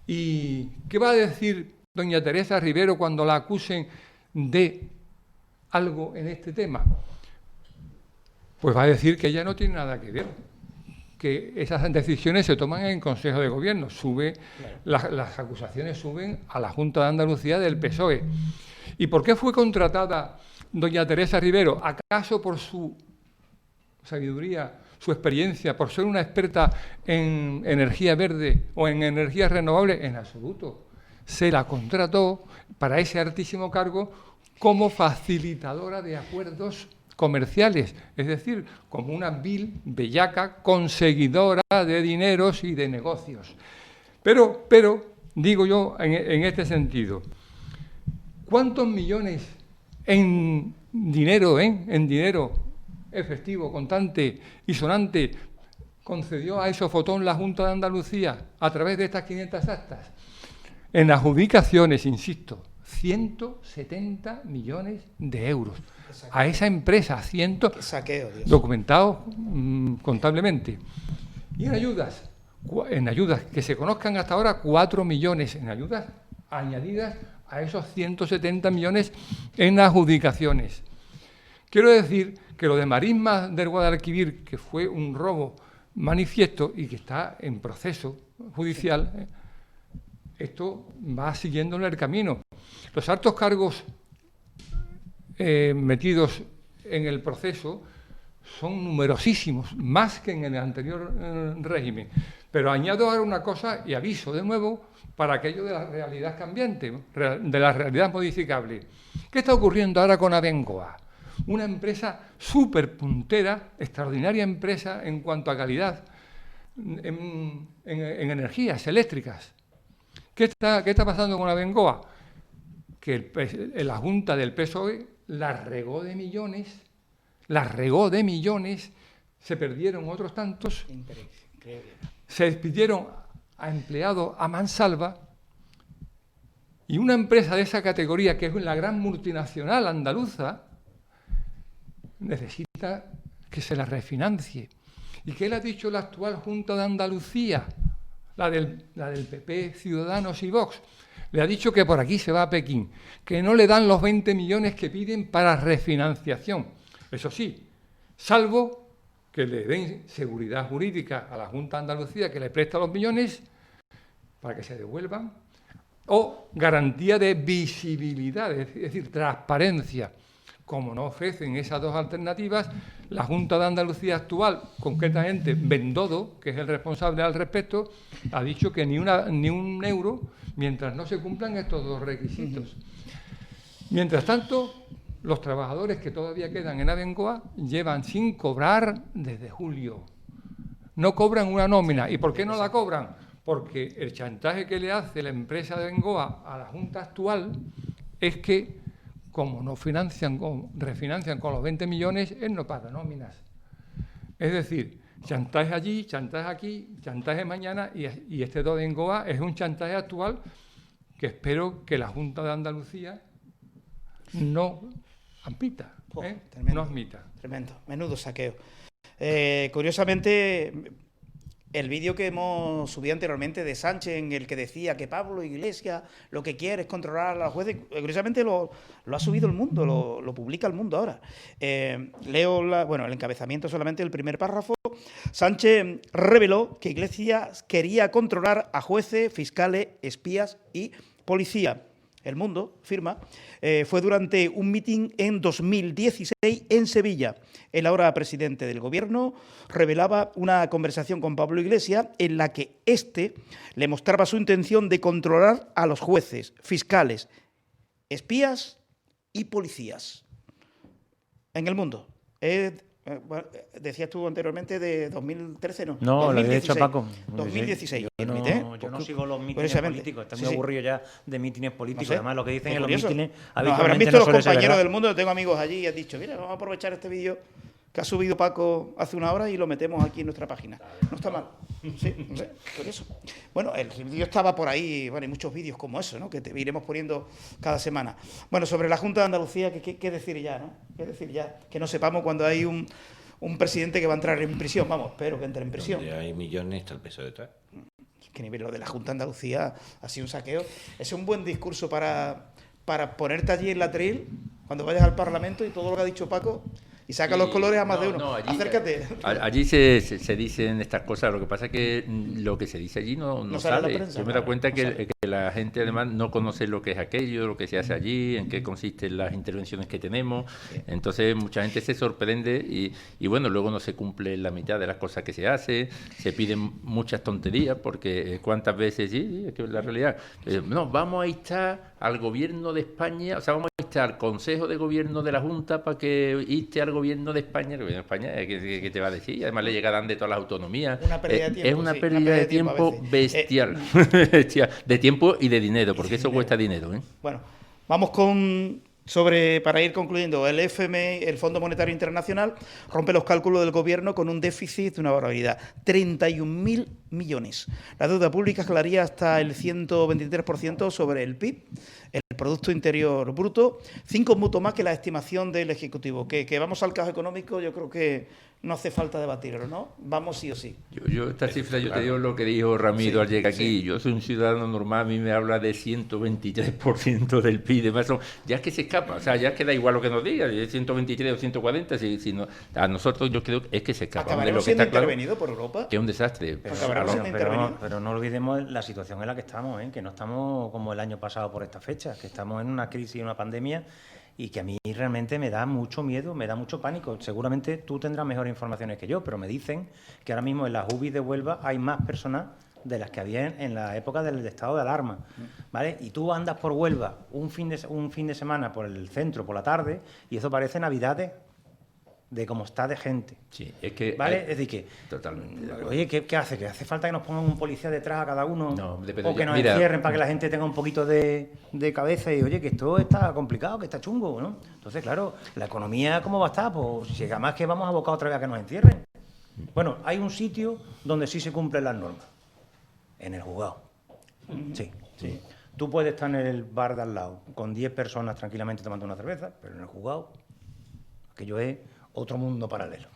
¿Y qué va a decir doña Teresa Rivero cuando la acusen de algo en este tema? Pues va a decir que ella no tiene nada que ver, que esas decisiones se toman en Consejo de Gobierno. Las acusaciones suben a la Junta de Andalucía del PSOE. ¿Y por qué fue contratada doña Teresa Rivero? ¿Acaso por su sabiduría, su experiencia, por ser una experta en energía verde o en energías renovables? En absoluto. Se la contrató para ese altísimo cargo como facilitadora de acuerdos comerciales, es decir, como una vil, bellaca, conseguidora de dineros y de negocios. Pero digo yo en este sentido, ¿cuántos millones en dinero efectivo, contante y sonante concedió a Isofotón la Junta de Andalucía a través de estas 500 actas? En adjudicaciones, insisto, 170 millones de euros a esa empresa, documentados contablemente. Y en ayudas que se conozcan hasta ahora, 4 millones en ayudas añadidas a esos 170 millones en adjudicaciones. Quiero decir que lo de Marismas del Guadalquivir, que fue un robo manifiesto y que está en proceso judicial, esto va siguiéndole el camino. Los altos cargos metidos en el proceso son numerosísimos, más que en el anterior régimen. Pero añado ahora una cosa y aviso de nuevo para aquello de la realidad cambiante, de la realidad modificable. ¿Qué está ocurriendo ahora con Abengoa? Una empresa súper puntera, extraordinaria empresa en cuanto a calidad en energías eléctricas. ¿Qué está pasando con Abengoa? Que la Junta del PSOE la regó de millones, se perdieron otros tantos, se despidieron a empleados a mansalva, y una empresa de esa categoría, que es la gran multinacional andaluza, necesita que se la refinancie. ¿Y qué le ha dicho la actual Junta de Andalucía? La del PP, Ciudadanos y Vox. Le ha dicho que por aquí se va a Pekín, que no le dan los 20 millones que piden para refinanciación. Eso sí, salvo que le den seguridad jurídica a la Junta de Andalucía, que le presta los millones para que se devuelvan, o garantía de visibilidad, es decir, transparencia. Como no ofrecen esas dos alternativas, la Junta de Andalucía actual, concretamente Bendodo, que es el responsable al respecto, ha dicho que ni un euro mientras no se cumplan estos dos requisitos. Mientras tanto, los trabajadores que todavía quedan en Abengoa llevan sin cobrar desde julio. No cobran una nómina. ¿Y por qué no la cobran? Porque el chantaje que le hace la empresa de Abengoa a la Junta actual es que, como no refinancian con los 20 millones, él no paga nóminas. Es decir, chantaje allí, chantaje aquí, chantaje mañana, y este de Abengoa es un chantaje actual que espero que la Junta de Andalucía no admita. Tremendo, no admita. Tremendo, menudo saqueo. Curiosamente, el vídeo que hemos subido anteriormente de Sánchez, en el que decía que Pablo Iglesias lo que quiere es controlar a los jueces, curiosamente lo ha subido El Mundo, lo publica El Mundo ahora. Leo el encabezamiento solamente, el primer párrafo. Sánchez reveló que Iglesias quería controlar a jueces, fiscales, espías y policía. El Mundo firma, fue durante un mitin en 2016 en Sevilla. El ahora presidente del Gobierno revelaba una conversación con Pablo Iglesias en la que éste le mostraba su intención de controlar a los jueces, fiscales, espías y policías. En El Mundo. Decías tú anteriormente de 2013, ¿no? No, 2016. lo había dicho Paco. 2016. Yo no sigo los mítines políticos, estoy muy aburrido ya de mítines políticos. Además, lo que dicen en los mítines habrán visto los compañeros del Mundo, yo tengo amigos allí y han dicho, mira, vamos a aprovechar este vídeo que ha subido Paco hace una hora y lo metemos aquí en nuestra página. No está mal. Sí, no sé, curioso. Bueno, el vídeo estaba por ahí, bueno, hay muchos vídeos como eso, ¿no? Que te iremos poniendo cada semana. Bueno, sobre la Junta de Andalucía, ¿qué decir ya, no? ¿Qué decir ya? Que no sepamos cuando hay un presidente que va a entrar en prisión. Vamos, espero que entre en prisión. Donde hay millones, está el peso detrás. Que nivel lo de la Junta de Andalucía ha sido un saqueo. Es un buen discurso para ponerte allí en la atril cuando vayas al Parlamento y todo lo que ha dicho Paco y saca los colores a más de uno. No, acércate. Allí se dicen estas cosas. Lo que pasa es que lo que se dice allí no sale. Yo me he dado cuenta que la gente además no conoce lo que es aquello, lo que se hace allí, en qué consisten las intervenciones que tenemos. Entonces mucha gente se sorprende y bueno, luego no se cumple la mitad de las cosas que se hace, se piden muchas tonterías porque cuántas veces, sí, es que es la realidad. No, vamos a instar al gobierno de España, o sea, vamos a instar al Consejo de Gobierno de la Junta para que inste al gobierno de España. El gobierno de España, ¿qué te va a decir? Además le llegarán de todas las autonomías. Una pérdida de tiempo, es una pérdida de tiempo bestial. De tiempo y de dinero, porque eso cuesta dinero. Bueno, vamos para ir concluyendo, el FMI, el Fondo Monetario Internacional, rompe los cálculos del Gobierno con un déficit de una barbaridad, 31.000 millones. La deuda pública escalaría hasta el 123% sobre el PIB, el Producto Interior Bruto, 5 puntos más que la estimación del Ejecutivo. Que vamos al caos económico, yo creo que no hace falta debatirlo, ¿no? Vamos sí o sí. Yo esta cifra, yo te digo lo que dijo Ramiro al llegar aquí. Yo soy un ciudadano normal, a mí me habla de 123% del PIB, demás, ya es que se escapa, o sea, ya es que da igual lo que nos diga, 123 o 140, si no, a nosotros yo creo que es que se escapa. ¿Acabaremos siendo intervenido por Europa? Que es un desastre. Pero no olvidemos la situación en la que estamos, que no estamos como el año pasado por esta fecha, que estamos en una crisis, una pandemia, y que a mí realmente me da mucho miedo, me da mucho pánico. Seguramente tú tendrás mejores informaciones que yo, pero me dicen que ahora mismo en las UBI de Huelva hay más personas de las que había en la época del estado de alarma, ¿vale? Y tú andas por Huelva un fin de semana por el centro, por la tarde, y eso parece Navidades de cómo está de gente. Sí, es que... ¿Vale? Es decir, que... Totalmente. Oye, ¿qué hace? ¿Que hace falta que nos pongan un policía detrás a cada uno? No, o que nos encierren para que la gente tenga un poquito de cabeza y, oye, que esto está complicado, que está chungo, ¿no? Entonces, claro, la economía, ¿cómo va a estar? Pues si además que vamos a abocar otra vez a que nos encierren. Bueno, hay un sitio donde sí se cumplen las normas. En el juzgado. Sí. Tú puedes estar en el bar de al lado con 10 personas tranquilamente tomando una cerveza, pero en el juzgado, aquello es otro mundo paralelo.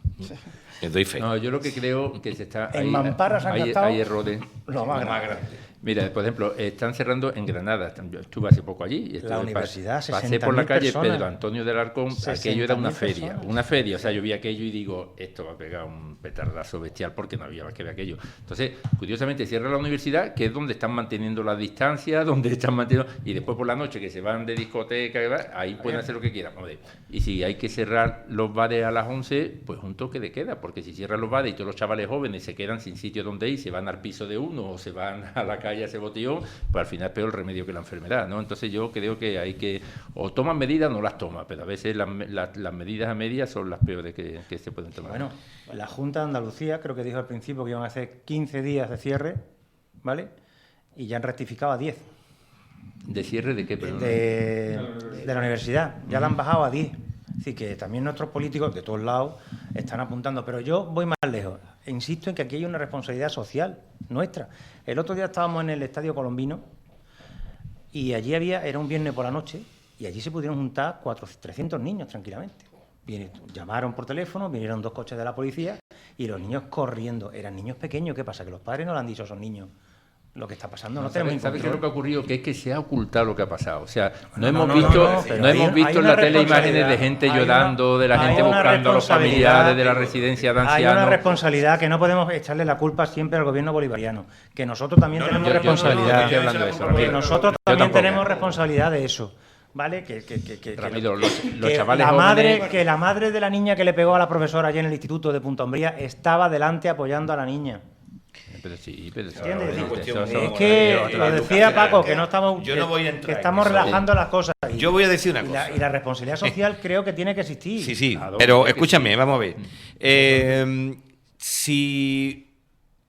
Les doy fe. No, yo lo que creo que se está... En Mampara se han gastado hay errores. Lo más grande. Mira, por ejemplo, están cerrando en Granada. Yo estuve hace poco allí. La universidad, pasé por la calle personas. Pedro Antonio del Arcón. Aquello era una feria. Personas. Una feria. O sea, yo vi aquello y digo, esto va a pegar un petardazo bestial porque no había más que ver aquello. Entonces, curiosamente, cierra la universidad, que es donde están manteniendo la distancia, donde están manteniendo... Y después por la noche, que se van de discoteca, ahí pueden hacer lo que quieran. Y si hay que cerrar los bares a las 11, pues un toque de queda, porque si cierran los bares y todos los chavales jóvenes se quedan sin sitio donde ir, se van al piso de uno o se van a la calle a ese botellón, pues al final es peor el remedio que la enfermedad, ¿no? Entonces yo creo que hay que, o toman medidas o no las toman, pero a veces las medidas a medias son las peores que se pueden tomar. Bueno, la Junta de Andalucía creo que dijo al principio que iban a hacer 15 días de cierre, ¿vale? Y ya han rectificado a 10. ¿De cierre de qué? De la universidad, ya la han bajado a 10. Es decir, que también nuestros políticos de todos lados están apuntando, pero yo voy más lejos. Insisto en que aquí hay una responsabilidad social nuestra. El otro día estábamos en el Estadio Colombino y allí era un viernes por la noche, y allí se pudieron juntar 300 niños tranquilamente. Llamaron por teléfono, vinieron 2 coches de la policía y los niños corriendo. Eran niños pequeños, ¿qué pasa? Que los padres no le han dicho a esos niños lo que está pasando. No tenemos ¿Sabes qué es lo que ha ocurrido? Que es que se ha ocultado lo que ha pasado. O sea, no No, hemos no, visto, no, pero no hemos hay visto en una la tele imágenes de responsabilidad, gente hay llorando, de la hay gente una buscando a los responsabilidad, familiares de la residencia de Hay ancianos. una responsabilidad que no podemos echarle la culpa siempre al gobierno bolivariano, que nosotros también tenemos responsabilidad. no estoy hablando de eso, que Ramiro. nosotros Yo también tampoco. tenemos responsabilidad de eso. ¿Vale? Ramiro, los que chavales la madre, jóvenes... que la madre de la niña que le pegó a la profesora allí en el instituto de Punta Umbría estaba delante apoyando a la niña. Pero sí. ¿Entiendes? una cuestión Es muy que moral, lo Educación, decía Paco, que que no estamos, yo no voy a entrar que en estamos eso. relajando las cosas. Yo voy a decir una cosa. Y la responsabilidad social creo que tiene que existir. Sí, Claro, pero es que escúchame, sí. vamos a ver.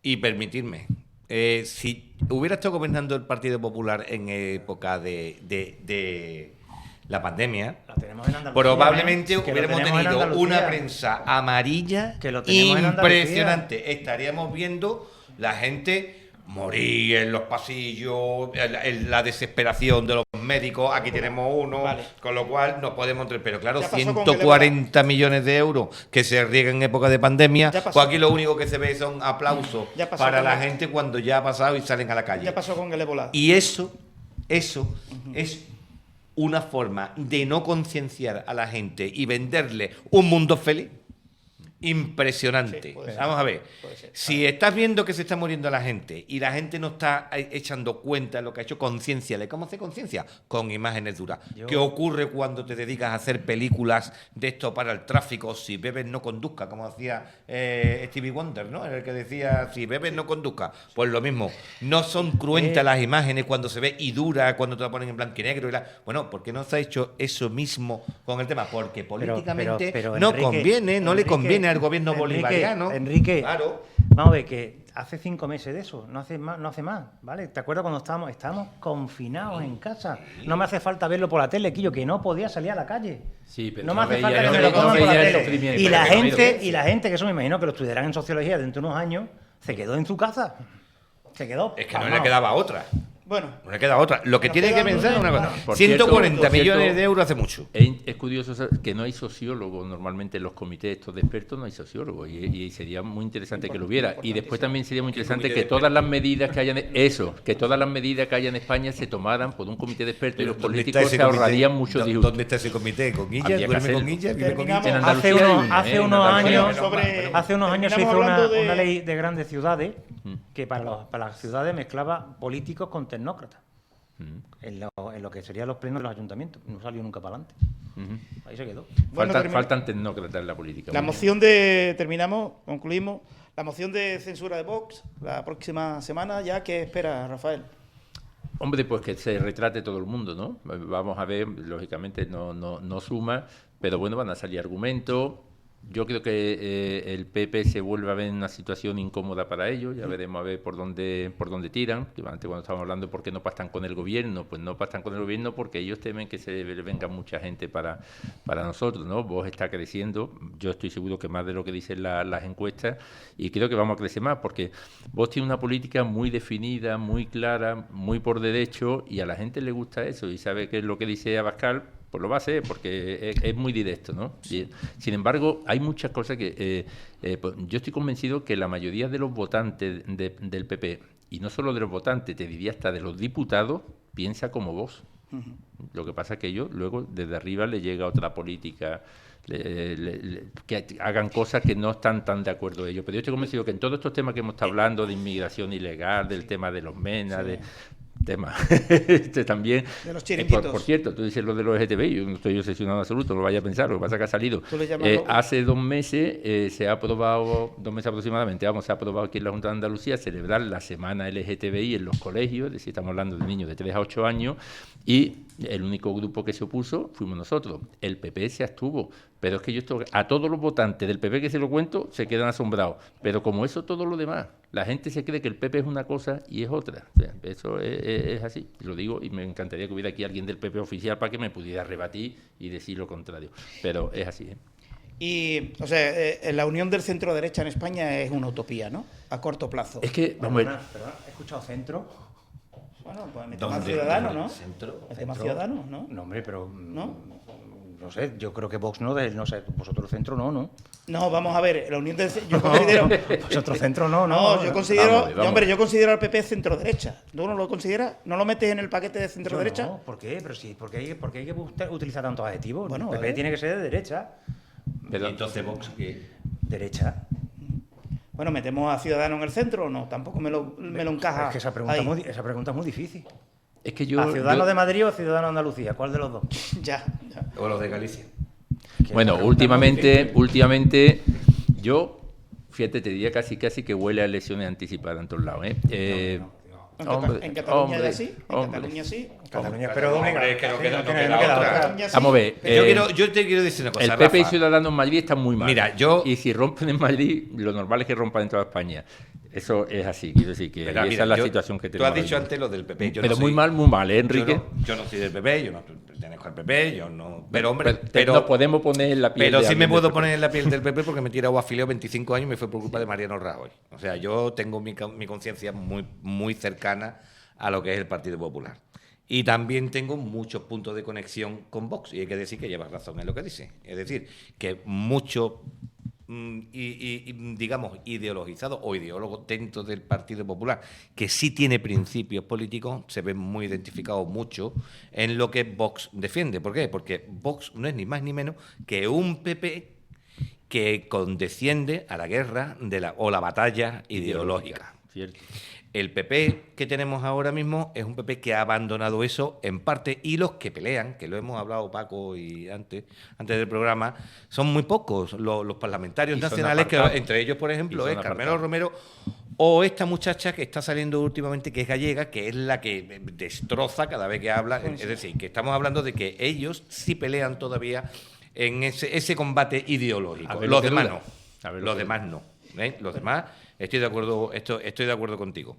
Y permitirme, si hubiera estado gobernando el Partido Popular en época de la pandemia, La tenemos en Andalucía, probablemente que lo hubiéramos tenemos en tenido Andalucía. una prensa amarilla Que lo tenemos en Andalucía. impresionante. Estaríamos viendo la gente morir en los pasillos, la desesperación de los médicos. Aquí tenemos uno, Vale. con lo cual no podemos entrar. Pero claro, Ya pasó con el 140 millones de euros que se riegan en época de pandemia, Ya pasó. pues aquí lo único que se ve son aplausos Ya pasó para con la el- gente cuando ya ha pasado y salen a la calle. Ya pasó con el ébola. Y eso es una forma de no concienciar a la gente y venderle un mundo feliz impresionante. Sí, puede ser. Vamos a ver, Puede ser. si estás viendo que se está muriendo la gente y la gente no está echando cuenta de lo que ha hecho conciencia, ¿de cómo hace conciencia? Con imágenes duras. ¿Qué ocurre cuando te dedicas a hacer películas de esto para el tráfico? Si bebes no conduzca, como hacía Stevie Wonder, ¿no? Era el que decía, si bebes no conduzca. Pues lo mismo, no son cruentas las imágenes cuando se ve y dura, cuando te la ponen en blanco y negro. Bueno, ¿por qué no se ha hecho eso mismo con el tema? Porque políticamente pero, no Enrique, conviene, no le Enrique, conviene al gobierno bolivariano. Enrique, Claro. vamos a ver, que hace 5 meses de eso, no hace más, ¿vale? ¿Te acuerdas cuando estábamos confinados en casa? No me hace falta verlo por la tele, Quillo, que no podía salir a la calle. Sí, pero no me no hace veía- falta que no me veía- lo pongan no por la veía el tele. sufrimiento, Y pero la que no gente, veía. y la gente, que eso me imagino que lo estudiarán en sociología dentro de unos años, se quedó en su casa. Se quedó. Es que no pasmado. le quedaba otra. Bueno, No le queda otra. Lo que Nos tiene que quedan pensar es una cosa. Por 140 cierto, millones de euros hace mucho. Es curioso que no hay sociólogos normalmente en los comités estos de expertos, no hay sociólogos y sería muy interesante que lo hubiera. Y después también sería muy interesante comité que de todas las medidas que hayan que todas las medidas que haya en España se tomaran por un comité de expertos y los ¿Dónde está políticos ese se comité? ahorrarían mucho disgusto. ¿Dónde está ese comité? ¿Con Guilla? Habría que ¿Duerme con hacerlo. Guilla? ¿Vive con Terminamos. Guilla? En Andalucía hay una, Hace en unos Andalucía. años, sobre- hace unos años se terminamos hizo hablando de- una ley de grandes ciudades que para las ciudades mezclaba políticos con tecnócratas. En lo que serían los plenos de los ayuntamientos. No salió nunca para adelante. Ahí se quedó. Bueno, Faltan tecnócratas en la política. la muy bien. moción de... Terminamos, concluimos. La moción de censura de Vox, la próxima semana, ya, ¿qué espera, Rafael? Hombre, pues que se retrate todo el mundo, ¿no? Vamos a ver, lógicamente no suma, pero bueno, van a salir argumentos. Yo creo que el PP se vuelve a ver en una situación incómoda para ellos, ya veremos a ver por dónde tiran. Antes cuando estábamos hablando por qué no pactan con el gobierno, pues no pactan con el gobierno porque ellos temen que se venga mucha gente para nosotros, ¿no? Vox está creciendo, yo estoy seguro que más de lo que dicen las encuestas, y creo que vamos a crecer más porque Vox tiene una política muy definida, muy clara, muy por derecho, y a la gente le gusta eso, y sabe que es lo que dice Abascal, pues lo va a hacer, porque es muy directo, ¿no? Y, sin embargo, hay muchas cosas que... pues yo estoy convencido que la mayoría de los votantes del PP, y no solo de los votantes, te diría hasta de los diputados, piensa como vos. Lo que pasa es que ellos luego desde arriba le llega otra política, que hagan cosas que no están tan de acuerdo ellos. Pero yo estoy convencido que en todos estos temas que hemos estado hablando, de inmigración ilegal, del tema de los MENA, de tema también De los chiringuitos. por cierto, tú dices lo de los LGTBI, yo no estoy obsesionado en absoluto, no lo vaya a pensar, lo que pasa es que ha salido Tú le llamas loco. hace 2 meses se ha aprobado, 2 meses aproximadamente, se ha aprobado aquí en la Junta de Andalucía celebrar la semana LGTBI en los colegios, es decir, estamos hablando de niños de 3 a 8 años, y el único grupo que se opuso fuimos nosotros. El PP se abstuvo, pero es que a todos los votantes del PP que se lo cuento se quedan asombrados, pero como eso todo lo demás, la gente se cree que el PP es una cosa y es otra. O sea, eso es así, lo digo, y me encantaría que hubiera aquí alguien del PP oficial para que me pudiera rebatir y decir lo contrario, pero es así, ¿eh? Y, o sea, la unión del centro-derecha en España es una utopía, ¿no? A corto plazo. Es que, vamos a ver, Perdona, ¿he escuchado centro? Bueno, pues el tema ¿Dónde? ciudadano, ¿no? ¿Centro? El tema Centro. ciudadano, ¿no? No, hombre, pero... ¿No? no sé, yo creo que Vox no sé, vosotros centro no. No, vamos a ver, la Unión de yo considero... Vosotros centro no. yo considero... Vamos. Hombre, yo considero al PP centro-derecha. ¿Tú no lo consideras? ¿No lo metes en el paquete de centro-derecha? No, ¿por qué? Pero sí, ¿por qué hay que utilizar tantos adjetivos? Bueno, el PP tiene que ser de derecha. Pero entonces Vox, ¿qué? Derecha. Bueno, ¿metemos a Ciudadanos en el centro o no? Tampoco me lo encaja. Es que esa pregunta es muy difícil. Es que yo... ¿A Ciudadanos de Madrid o a Ciudadanos de Andalucía? ¿Cuál de los dos? Ya. O los de Galicia. Bueno, últimamente yo, fíjate, te diría casi que huele a elecciones anticipadas en todos lados, ¿eh? En Cataluña ya sí. En Cataluña sí. Cataluña, pero hombre, es que no queda otra. Cataluña sí. Vamos a ver. Yo te quiero decir una cosa, El PP y Rafa. Ciudadanos en Madrid están muy mal. Mira, Y si rompen en Madrid, lo normal es que rompan en toda España. Eso es así, quiero decir que Mira, esa es la situación que Tú tenemos. has dicho ahora antes lo del PP. Pero muy mal, ¿eh, Enrique? Yo no soy del PP, yo no pertenezco al PP, yo no... Pero, hombre, nos podemos poner en la piel pero de sí me alguien puedo del PP. poner en la piel del PP porque me he tirado afiliado 25 años y me fue por culpa de Mariano Rajoy. O sea, yo tengo mi conciencia muy cercana a lo que es el Partido Popular. Y también tengo muchos puntos de conexión con Vox. Y hay que decir que llevas razón en lo que dice. Es decir, que muchos, digamos, ideologizados o ideólogos dentro del Partido Popular, que sí tiene principios políticos, se ven muy identificados mucho en lo que Vox defiende. ¿Por qué? Porque Vox no es ni más ni menos que un PP que condesciende a la guerra o la batalla ideológica. Cierto. El PP que tenemos ahora mismo es un PP que ha abandonado eso en parte, y los que pelean, que lo hemos hablado Paco y antes del programa, son muy pocos los parlamentarios nacionales, que entre ellos, por ejemplo, es Carmelo Romero o esta muchacha que está saliendo últimamente, que es gallega, que es la que destroza cada vez que habla. Es decir, que estamos hablando de que ellos sí pelean todavía en ese combate ideológico. Los demás no. Los demás no. Los demás... Estoy de acuerdo contigo.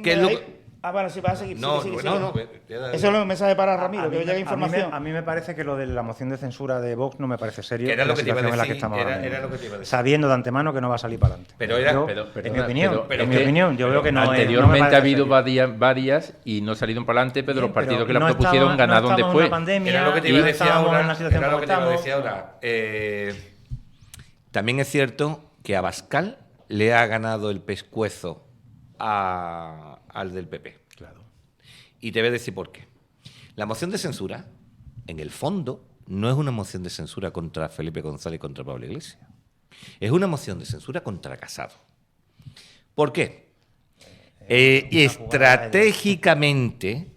¿Qué es lo que... bueno, sí, vas a seguir. No. Eso es un mensaje para Ramiro, que llega información. A mí me parece que lo de la moción de censura de Vox no me parece serio. Era lo que te iba a decir. En la que estamos Era lo que te iba a decir. Sabiendo de antemano que no va a salir para adelante. En mi opinión, yo veo que no. Anteriormente ha habido varias y no salieron para adelante, pero los partidos que las propusieron ganaron después. Era lo que te iba a decir ahora. También es cierto que Abascal le ha ganado el pescuezo al del PP. Claro. Y te voy a decir por qué. La moción de censura, en el fondo, no es una moción de censura contra Felipe González y contra Pablo Iglesias. Es una moción de censura contra Casado. ¿Por qué? Estratégicamente,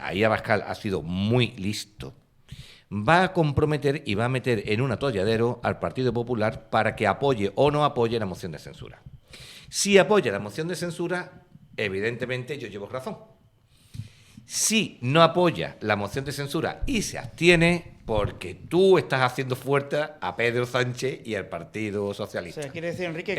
ahí Abascal ha sido muy listo. Va a comprometer y va a meter en un atolladero al Partido Popular para que apoye o no apoye la moción de censura. Si apoya la moción de censura, evidentemente yo llevo razón. Si no apoya la moción de censura y se abstiene, porque tú estás haciendo fuerte a Pedro Sánchez y al Partido Socialista. O sea, quiere decir, Enrique,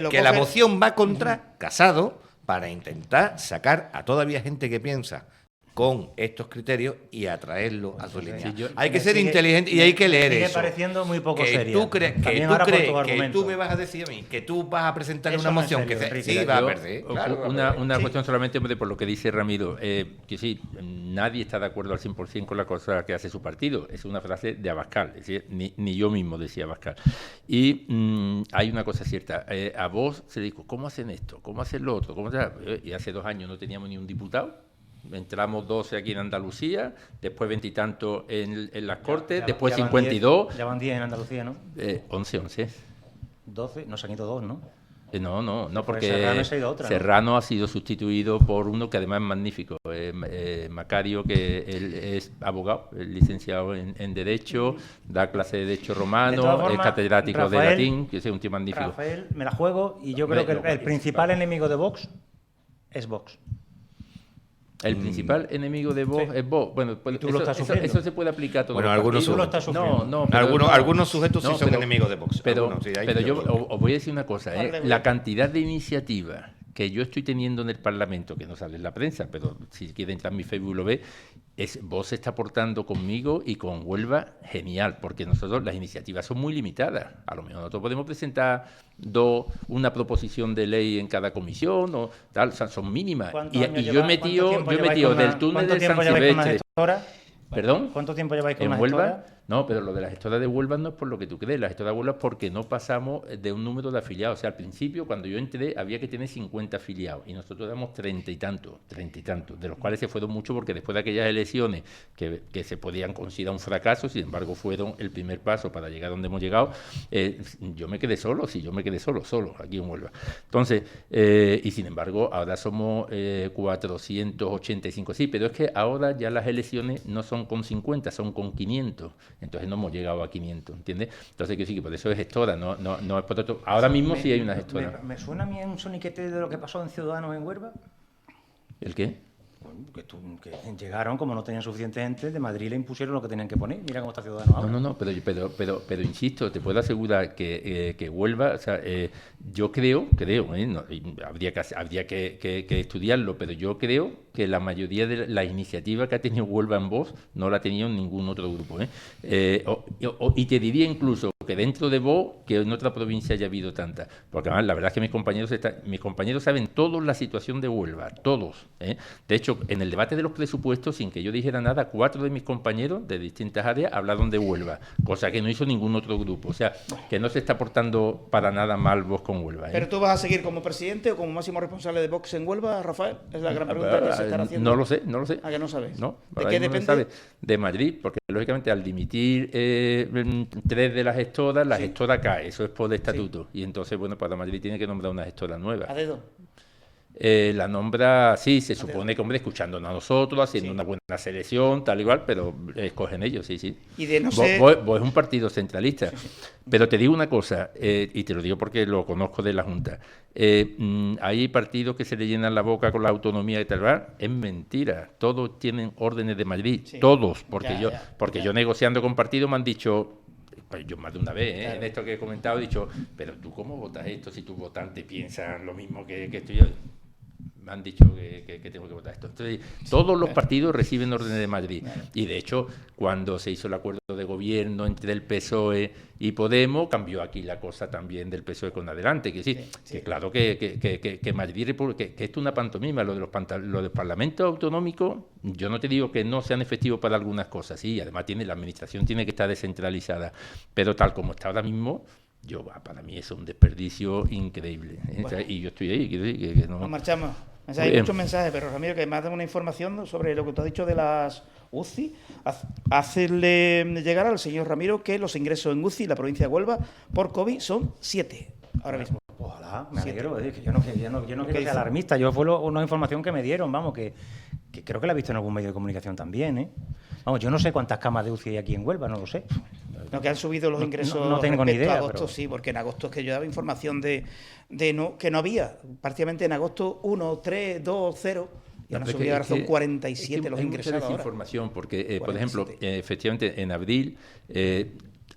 que la moción va contra Casado para intentar sacar a todavía gente que piensa con estos criterios y atraerlo a su línea. Hay que ser inteligente y hay que leer eso. Sigue pareciendo muy poco seria. Tú crees que tú me vas a decir a mí que tú vas a presentar una moción que sí va a perder. Una cuestión solamente por lo que dice Ramiro, que sí, nadie está de acuerdo al 100% con la cosa que hace su partido. Es una frase de Abascal, es decir, ni yo mismo decía Abascal. Y hay una cosa cierta, a vos se dijo, ¿cómo hacen esto? ¿Cómo hacen lo otro? Y hace 2 años no teníamos ni un diputado. Entramos 12 aquí en Andalucía, después 20 y tanto en las Cortes, después 52. Ya van 10 en Andalucía, ¿no? 11. 12, no se han ido 2, ¿no? No, porque Serrano se ha ido otra, Serrano ha sido sustituido por uno que además es magnífico, Macario, que él es abogado, es licenciado en Derecho, da clase de Derecho Romano, es catedrático de latín, que es un tío magnífico. Rafael, me la juego y yo creo que el principal enemigo de Vox es Vox. El principal enemigo de Vox es Vox. Bueno, pues eso se puede aplicar a todos. Bueno, algunos sujetos sí son enemigos de Vox. Pero yo os voy a decir una cosa. La cantidad de iniciativas que yo estoy teniendo en el Parlamento, que no sale en la prensa, pero si quiere entrar en mi Facebook lo ve, Vox se está aportando conmigo y con Huelva genial, porque nosotros las iniciativas son muy limitadas. A lo mejor nosotros podemos presentar una proposición de ley en cada comisión o tal, o sea, son mínimas. Y yo he metido del túnel de San Silvestre. ¿Perdón? ¿Cuánto tiempo lleváis con ¿En una Huelva? gestora? No, pero lo de la gestora de Huelva no es por lo que tú crees. La gestora de Huelva es porque no pasamos de un número de afiliados. O sea, al principio, cuando yo entré, había que tener 50 afiliados y nosotros éramos 30 y tantos, de los cuales se fueron muchos porque después de aquellas elecciones que se podían considerar un fracaso, sin embargo, fueron el primer paso para llegar a donde hemos llegado. Yo me quedé solo, solo, aquí en Huelva. Entonces, y sin embargo, ahora somos 485, sí, pero es que ahora ya las elecciones no son con 50, son con 500. Entonces no hemos llegado a 500, ¿entiendes? Entonces que sí, que por eso es gestora, no es por otro. Ahora mismo sí hay una gestora. Me suena a mí un soniquete de lo que pasó en Ciudadanos en Huelva. ¿El qué? Que llegaron, como no tenían suficiente gente, de Madrid le impusieron lo que tenían que poner. Mira cómo está Ciudadanos ahora. No, pero insisto, te puedo asegurar que Huelva, o sea, yo creo, no, habría que estudiarlo, pero yo creo que la mayoría de la iniciativa que ha tenido Huelva en Vox no la ha tenido ningún otro grupo. Y te diría incluso que dentro de Vox, que en otra provincia haya habido tanta. Porque además la verdad es que mis compañeros saben todos la situación de Huelva, todos. De hecho, en el debate de los presupuestos, sin que yo dijera nada, 4 de mis compañeros de distintas áreas hablaron de Huelva, cosa que no hizo ningún otro grupo. O sea, que no se está portando para nada mal Vox con Huelva. ¿Pero tú vas a seguir como presidente o como máximo responsable de Vox en Huelva, Rafael? Es la gran pregunta que se está haciendo. No lo sé. ¿A que no sabes? No, ¿De qué depende? De Madrid, porque lógicamente al dimitir 3 de las gestoras, la gestora cae, eso es por estatuto. Y entonces, bueno, para Madrid tiene que nombrar una gestora nueva. ¿A dedo? La nombra, sí, se supone que, hombre, escuchándonos a nosotros, haciendo una buena selección, tal igual, pero escogen ellos, sí. Y de no sé... Vos es un partido centralista. Pero te digo una cosa, y te lo digo porque lo conozco de la Junta. Hay partidos que se le llenan la boca con la autonomía y tal, es mentira. Todos tienen órdenes de Madrid, todos, porque yo negociando con partidos me han dicho... Pues yo más de una vez, en esto que he comentado, he dicho, pero tú cómo votas esto si tus votantes piensan lo mismo que estoy yo. Me han dicho que tengo que votar esto. Entonces, todos los partidos reciben órdenes de Madrid. Y de hecho, cuando se hizo el acuerdo de gobierno entre el PSOE y Podemos, cambió aquí la cosa también del PSOE con Adelante. Que claro que Madrid, que esto es una pantomima, lo del Parlamento Autonómico, yo no te digo que no sean efectivos para algunas cosas, sí, además la administración tiene que estar descentralizada, pero tal como está ahora mismo, para mí es un desperdicio increíble. Bueno. Y yo estoy ahí, quiero decir que no... Nos marchamos. Hay muchos mensajes, pero Ramiro, que me has dado una información sobre lo que tú has dicho de las UCI. Hacerle llegar al señor Ramiro que los ingresos en UCI, la provincia de Huelva, por COVID son 7 ahora mismo. Ojalá, me alegro. Es que yo no quiero ser alarmista. Fue una información que me dieron, vamos, que creo que la he visto en algún medio de comunicación también, Vamos, yo no sé cuántas camas de UCI hay aquí en Huelva, no lo sé. No, que han subido los ingresos no tengo ni idea, a agosto, pero... sí, porque en agosto es que yo daba información que no había. Prácticamente en agosto 1, 3, 2, 0... Y ahora subido, ahora son 47 los ingresados. Hay mucha desinformación, porque, por ejemplo, efectivamente, en abril...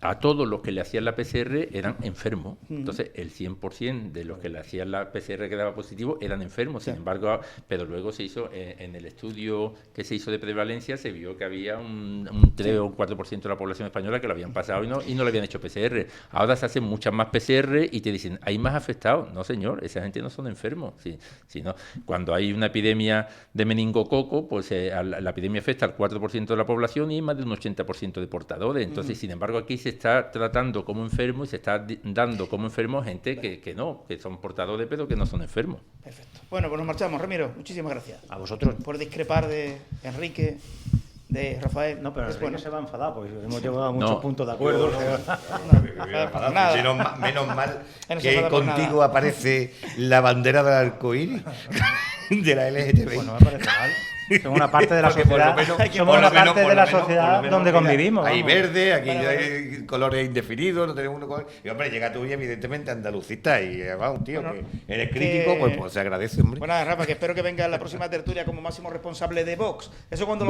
a todos los que le hacían la PCR eran enfermos. Entonces, el 100% de los que le hacían la PCR que daba positivo eran enfermos. Sin embargo, pero luego se hizo, en el estudio que se hizo de prevalencia, se vio que había un 3 o un 4% de la población española que lo habían pasado y no le habían hecho PCR. Ahora se hacen muchas más PCR y te dicen, ¿hay más afectados? No, señor, esa gente no son enfermos. Sino, cuando hay una epidemia de meningococo, pues la epidemia afecta al 4% de la población y hay más de un 80% de portadores. Entonces, sin embargo, aquí se está tratando como enfermo y se está dando como enfermo gente que son portadores pero que no son enfermos. Perfecto. Bueno, pues nos marchamos. Ramiro, muchísimas gracias. A vosotros. Por discrepar de Enrique, de Rafael. No, pero Enrique se va a enfadar porque hemos llevado muchos puntos de acuerdo. Menos mal que contigo aparece la bandera del arcoíris de la LGTBI. Bueno, me parece mal. Somos una parte de la sociedad, donde convivimos. Hay verde, aquí hay colores indefinidos, no tenemos uno con... Y hombre, llega tú y evidentemente andalucista y va un tío que eres crítico, pues se agradece, hombre. Bueno, Rafa, que espero que venga en la próxima tertulia como máximo responsable de Vox. Eso cuando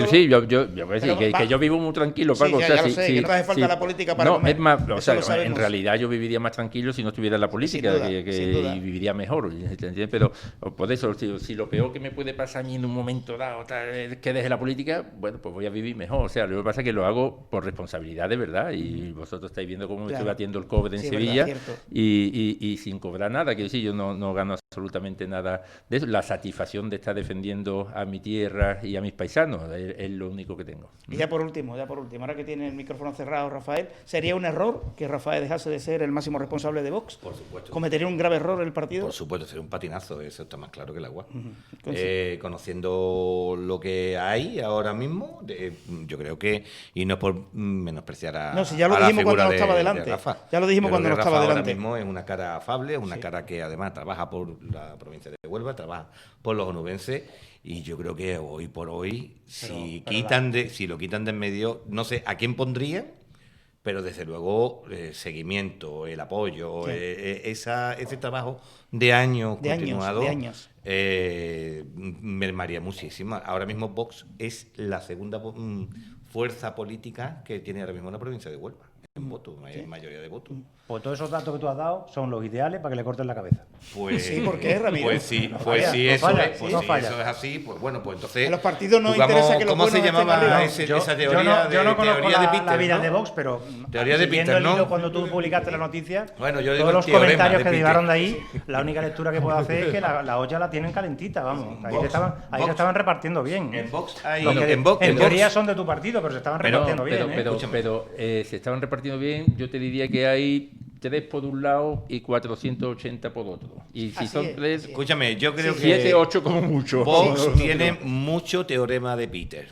sí, yo vivo muy tranquilo, Paco. Sí, ya lo sé, que no te hace falta la política para comer. Es más, en realidad yo viviría más tranquilo si no estuviera en la política, y viviría mejor, pero por eso, si lo peor que me puede pasar a mí en un momento dado que deje la política, bueno, pues voy a vivir mejor. O sea, lo que pasa es que lo hago por responsabilidad de verdad y vosotros estáis viendo cómo me estoy batiendo el cobre en Sevilla y sin cobrar nada. Quiero decir, yo no gano absolutamente nada de eso. La satisfacción de estar defendiendo a mi tierra y a mis paisanos es lo único que tengo. Y ya por último, ahora que tiene el micrófono cerrado Rafael, ¿sería un error que Rafael dejase de ser el máximo responsable de Vox? Por supuesto. ¿Cometería un grave error el partido? Por supuesto, sería un patinazo, eso está más claro que el agua. Conociendo lo que hay ahora mismo, yo creo que, y no es por menospreciar a No, si ya lo a la dijimos cuando figura no estaba de delante. Rafa. Ya lo dijimos Yo creo cuando que no estaba Rafa delante. Ahora mismo es una cara afable, es una cara que además trabaja por la provincia de Huelva, trabaja por los onubenses, y yo creo que hoy por hoy, si lo quitan de en medio, no sé a quién pondrían, pero desde luego seguimiento, el apoyo, ese trabajo de años continuado, mermaría muchísimo. Ahora mismo Vox es la segunda fuerza política que tiene ahora mismo la provincia de Huelva, en votos, mayoría de votos. Pues todos esos datos que tú has dado son los ideales para que le corten la cabeza. Pues sí, ¿por qué, Ramiro? Pues sí, eso es así, pues bueno, pues entonces... En los partidos no interesa que los ¿cómo se llamaba esa teoría? Yo no conozco de la vida ¿no? de Vox, pero teoría de siguiendo Peter, el hilo ¿no? cuando tú publicaste la noticia, bueno, yo digo todos los teorema comentarios de que Peter. llegaron de ahí, la única lectura que puedo hacer es que la olla la tienen calentita, vamos. Ahí le estaban repartiendo bien. En Vox hay... En teoría son de tu partido, pero se estaban repartiendo bien. Pero se estaban repartiendo bien, yo te diría que hay 3 por un lado y 480 por otro. Y si son 3... Escúchame, yo creo que... 7, 8 como mucho. Vox tiene mucho teorema de Peter.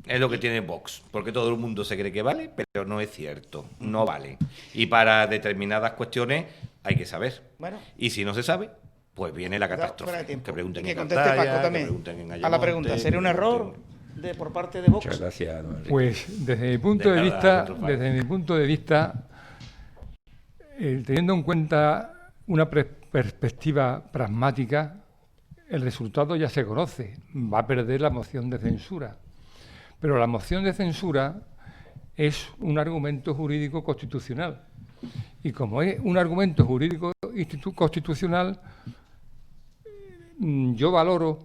Es lo que tiene Vox. Porque todo el mundo se cree que vale, pero no es cierto. No vale. Y para determinadas cuestiones hay que saber. Bueno. Y si no se sabe, pues viene la catástrofe. Que pregunten que en conteste Cartaya, Paco también. que pregunten en Ayamonte, a la pregunta, ¿sería un error por parte de Vox? Muchas gracias, don Enrique. Pues desde mi punto de vista, teniendo en cuenta una perspectiva pragmática, el resultado ya se conoce. Va a perder la moción de censura. Pero la moción de censura es un argumento jurídico constitucional. Y como es un argumento jurídico constitucional, yo valoro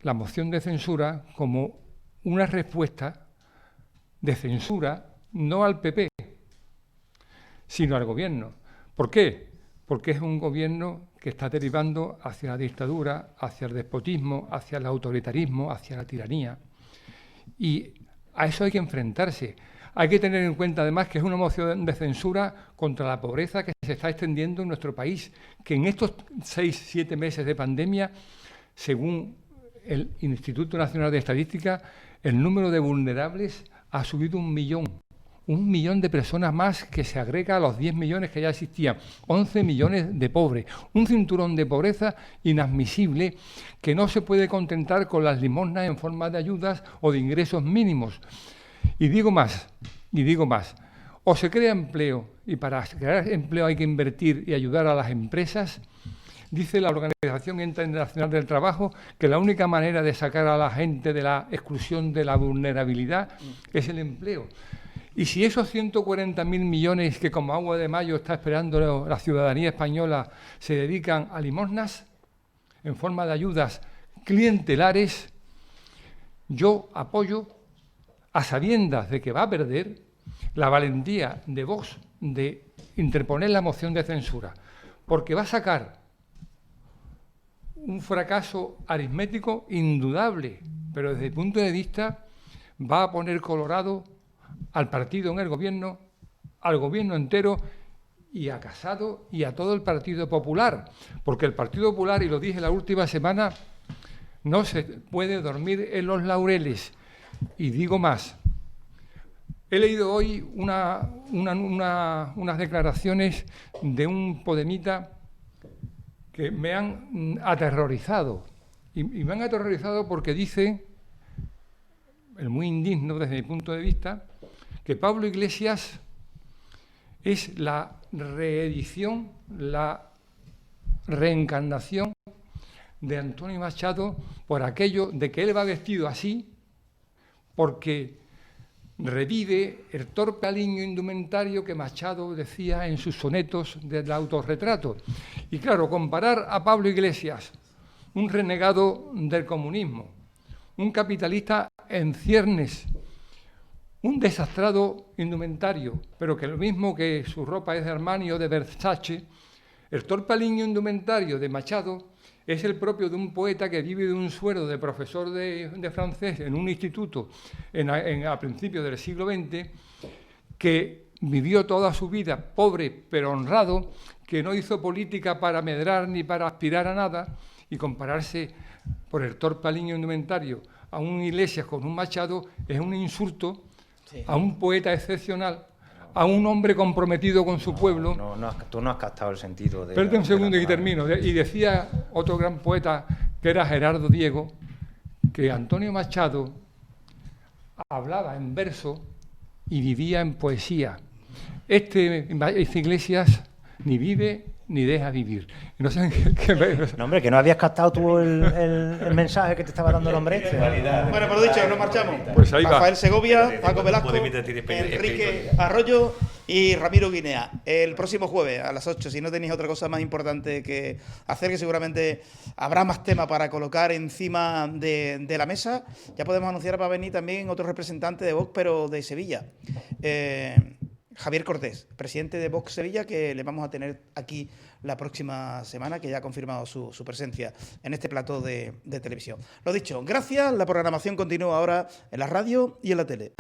la moción de censura como una respuesta de censura no al PP, sino al gobierno. ¿Por qué? Porque es un gobierno que está derivando hacia la dictadura, hacia el despotismo, hacia el autoritarismo, hacia la tiranía. Y a eso hay que enfrentarse. Hay que tener en cuenta además que es una moción de censura contra la pobreza que se está extendiendo en nuestro país, que en estos 6-7 meses de pandemia, según el Instituto Nacional de Estadística, el número de vulnerables ha subido 1 millón. 1 millón de personas más que se agrega a los 10 millones que ya existían. 11 millones de pobres. Un cinturón de pobreza inadmisible que no se puede contentar con las limosnas en forma de ayudas o de ingresos mínimos. Y digo más, o se crea empleo, y para crear empleo hay que invertir y ayudar a las empresas. Dice la Organización Internacional del Trabajo que la única manera de sacar a la gente de la exclusión de la vulnerabilidad es el empleo. Y si esos 140.000 millones que como agua de mayo está esperando la ciudadanía española se dedican a limosnas en forma de ayudas clientelares, yo apoyo, a sabiendas de que va a perder, la valentía de Vox de interponer la moción de censura, porque va a sacar un fracaso aritmético indudable, pero desde el punto de vista va a poner colorado al partido en el gobierno, al gobierno entero y a Casado y a todo el Partido Popular, porque el Partido Popular, y lo dije la última semana, no se puede dormir en los laureles. Y digo más, he leído hoy unas declaraciones de un podemita que me han aterrorizado, y me han aterrorizado porque dice, el muy indigno desde mi punto de vista, que Pablo Iglesias es la reedición, la reencarnación de Antonio Machado por aquello de que él va vestido así, porque revive el torpe aliño indumentario que Machado decía en sus sonetos del autorretrato. Y claro, comparar a Pablo Iglesias, un renegado del comunismo, un capitalista en ciernes, un desastrado indumentario, pero que lo mismo que su ropa es de Armani o de Versace, el torpe aliño indumentario de Machado es el propio de un poeta que vive de un sueldo de profesor de francés en un instituto a principios del siglo XX, que vivió toda su vida pobre pero honrado, que no hizo política para medrar ni para aspirar a nada, y compararse por el torpe aliño indumentario a un Iglesias con un Machado es un insulto a un poeta excepcional, a un hombre comprometido con su pueblo. Tú no has captado el sentido de... Espérate un segundo y termino. Y decía otro gran poeta, que era Gerardo Diego, que Antonio Machado hablaba en verso y vivía en poesía. Este Iglesias ni vive ni deja vivir. No sé No, hombre, que no habías captado tú el mensaje que te estaba dando el hombre este. Bueno, por lo dicho, nos marchamos. Pues ahí Rafael Segovia, va. Paco Velasco, Enrique Arroyo y Ramiro Guinea. El próximo jueves a las 8, si no tenéis otra cosa más importante que hacer, que seguramente habrá más tema para colocar encima de la mesa, ya podemos anunciar que va a venir también otro representante de Vox, pero de Sevilla. Javier Cortés, presidente de Vox Sevilla, que le vamos a tener aquí la próxima semana, que ya ha confirmado su presencia en este plató de televisión. Lo dicho, gracias. La programación continúa ahora en la radio y en la tele.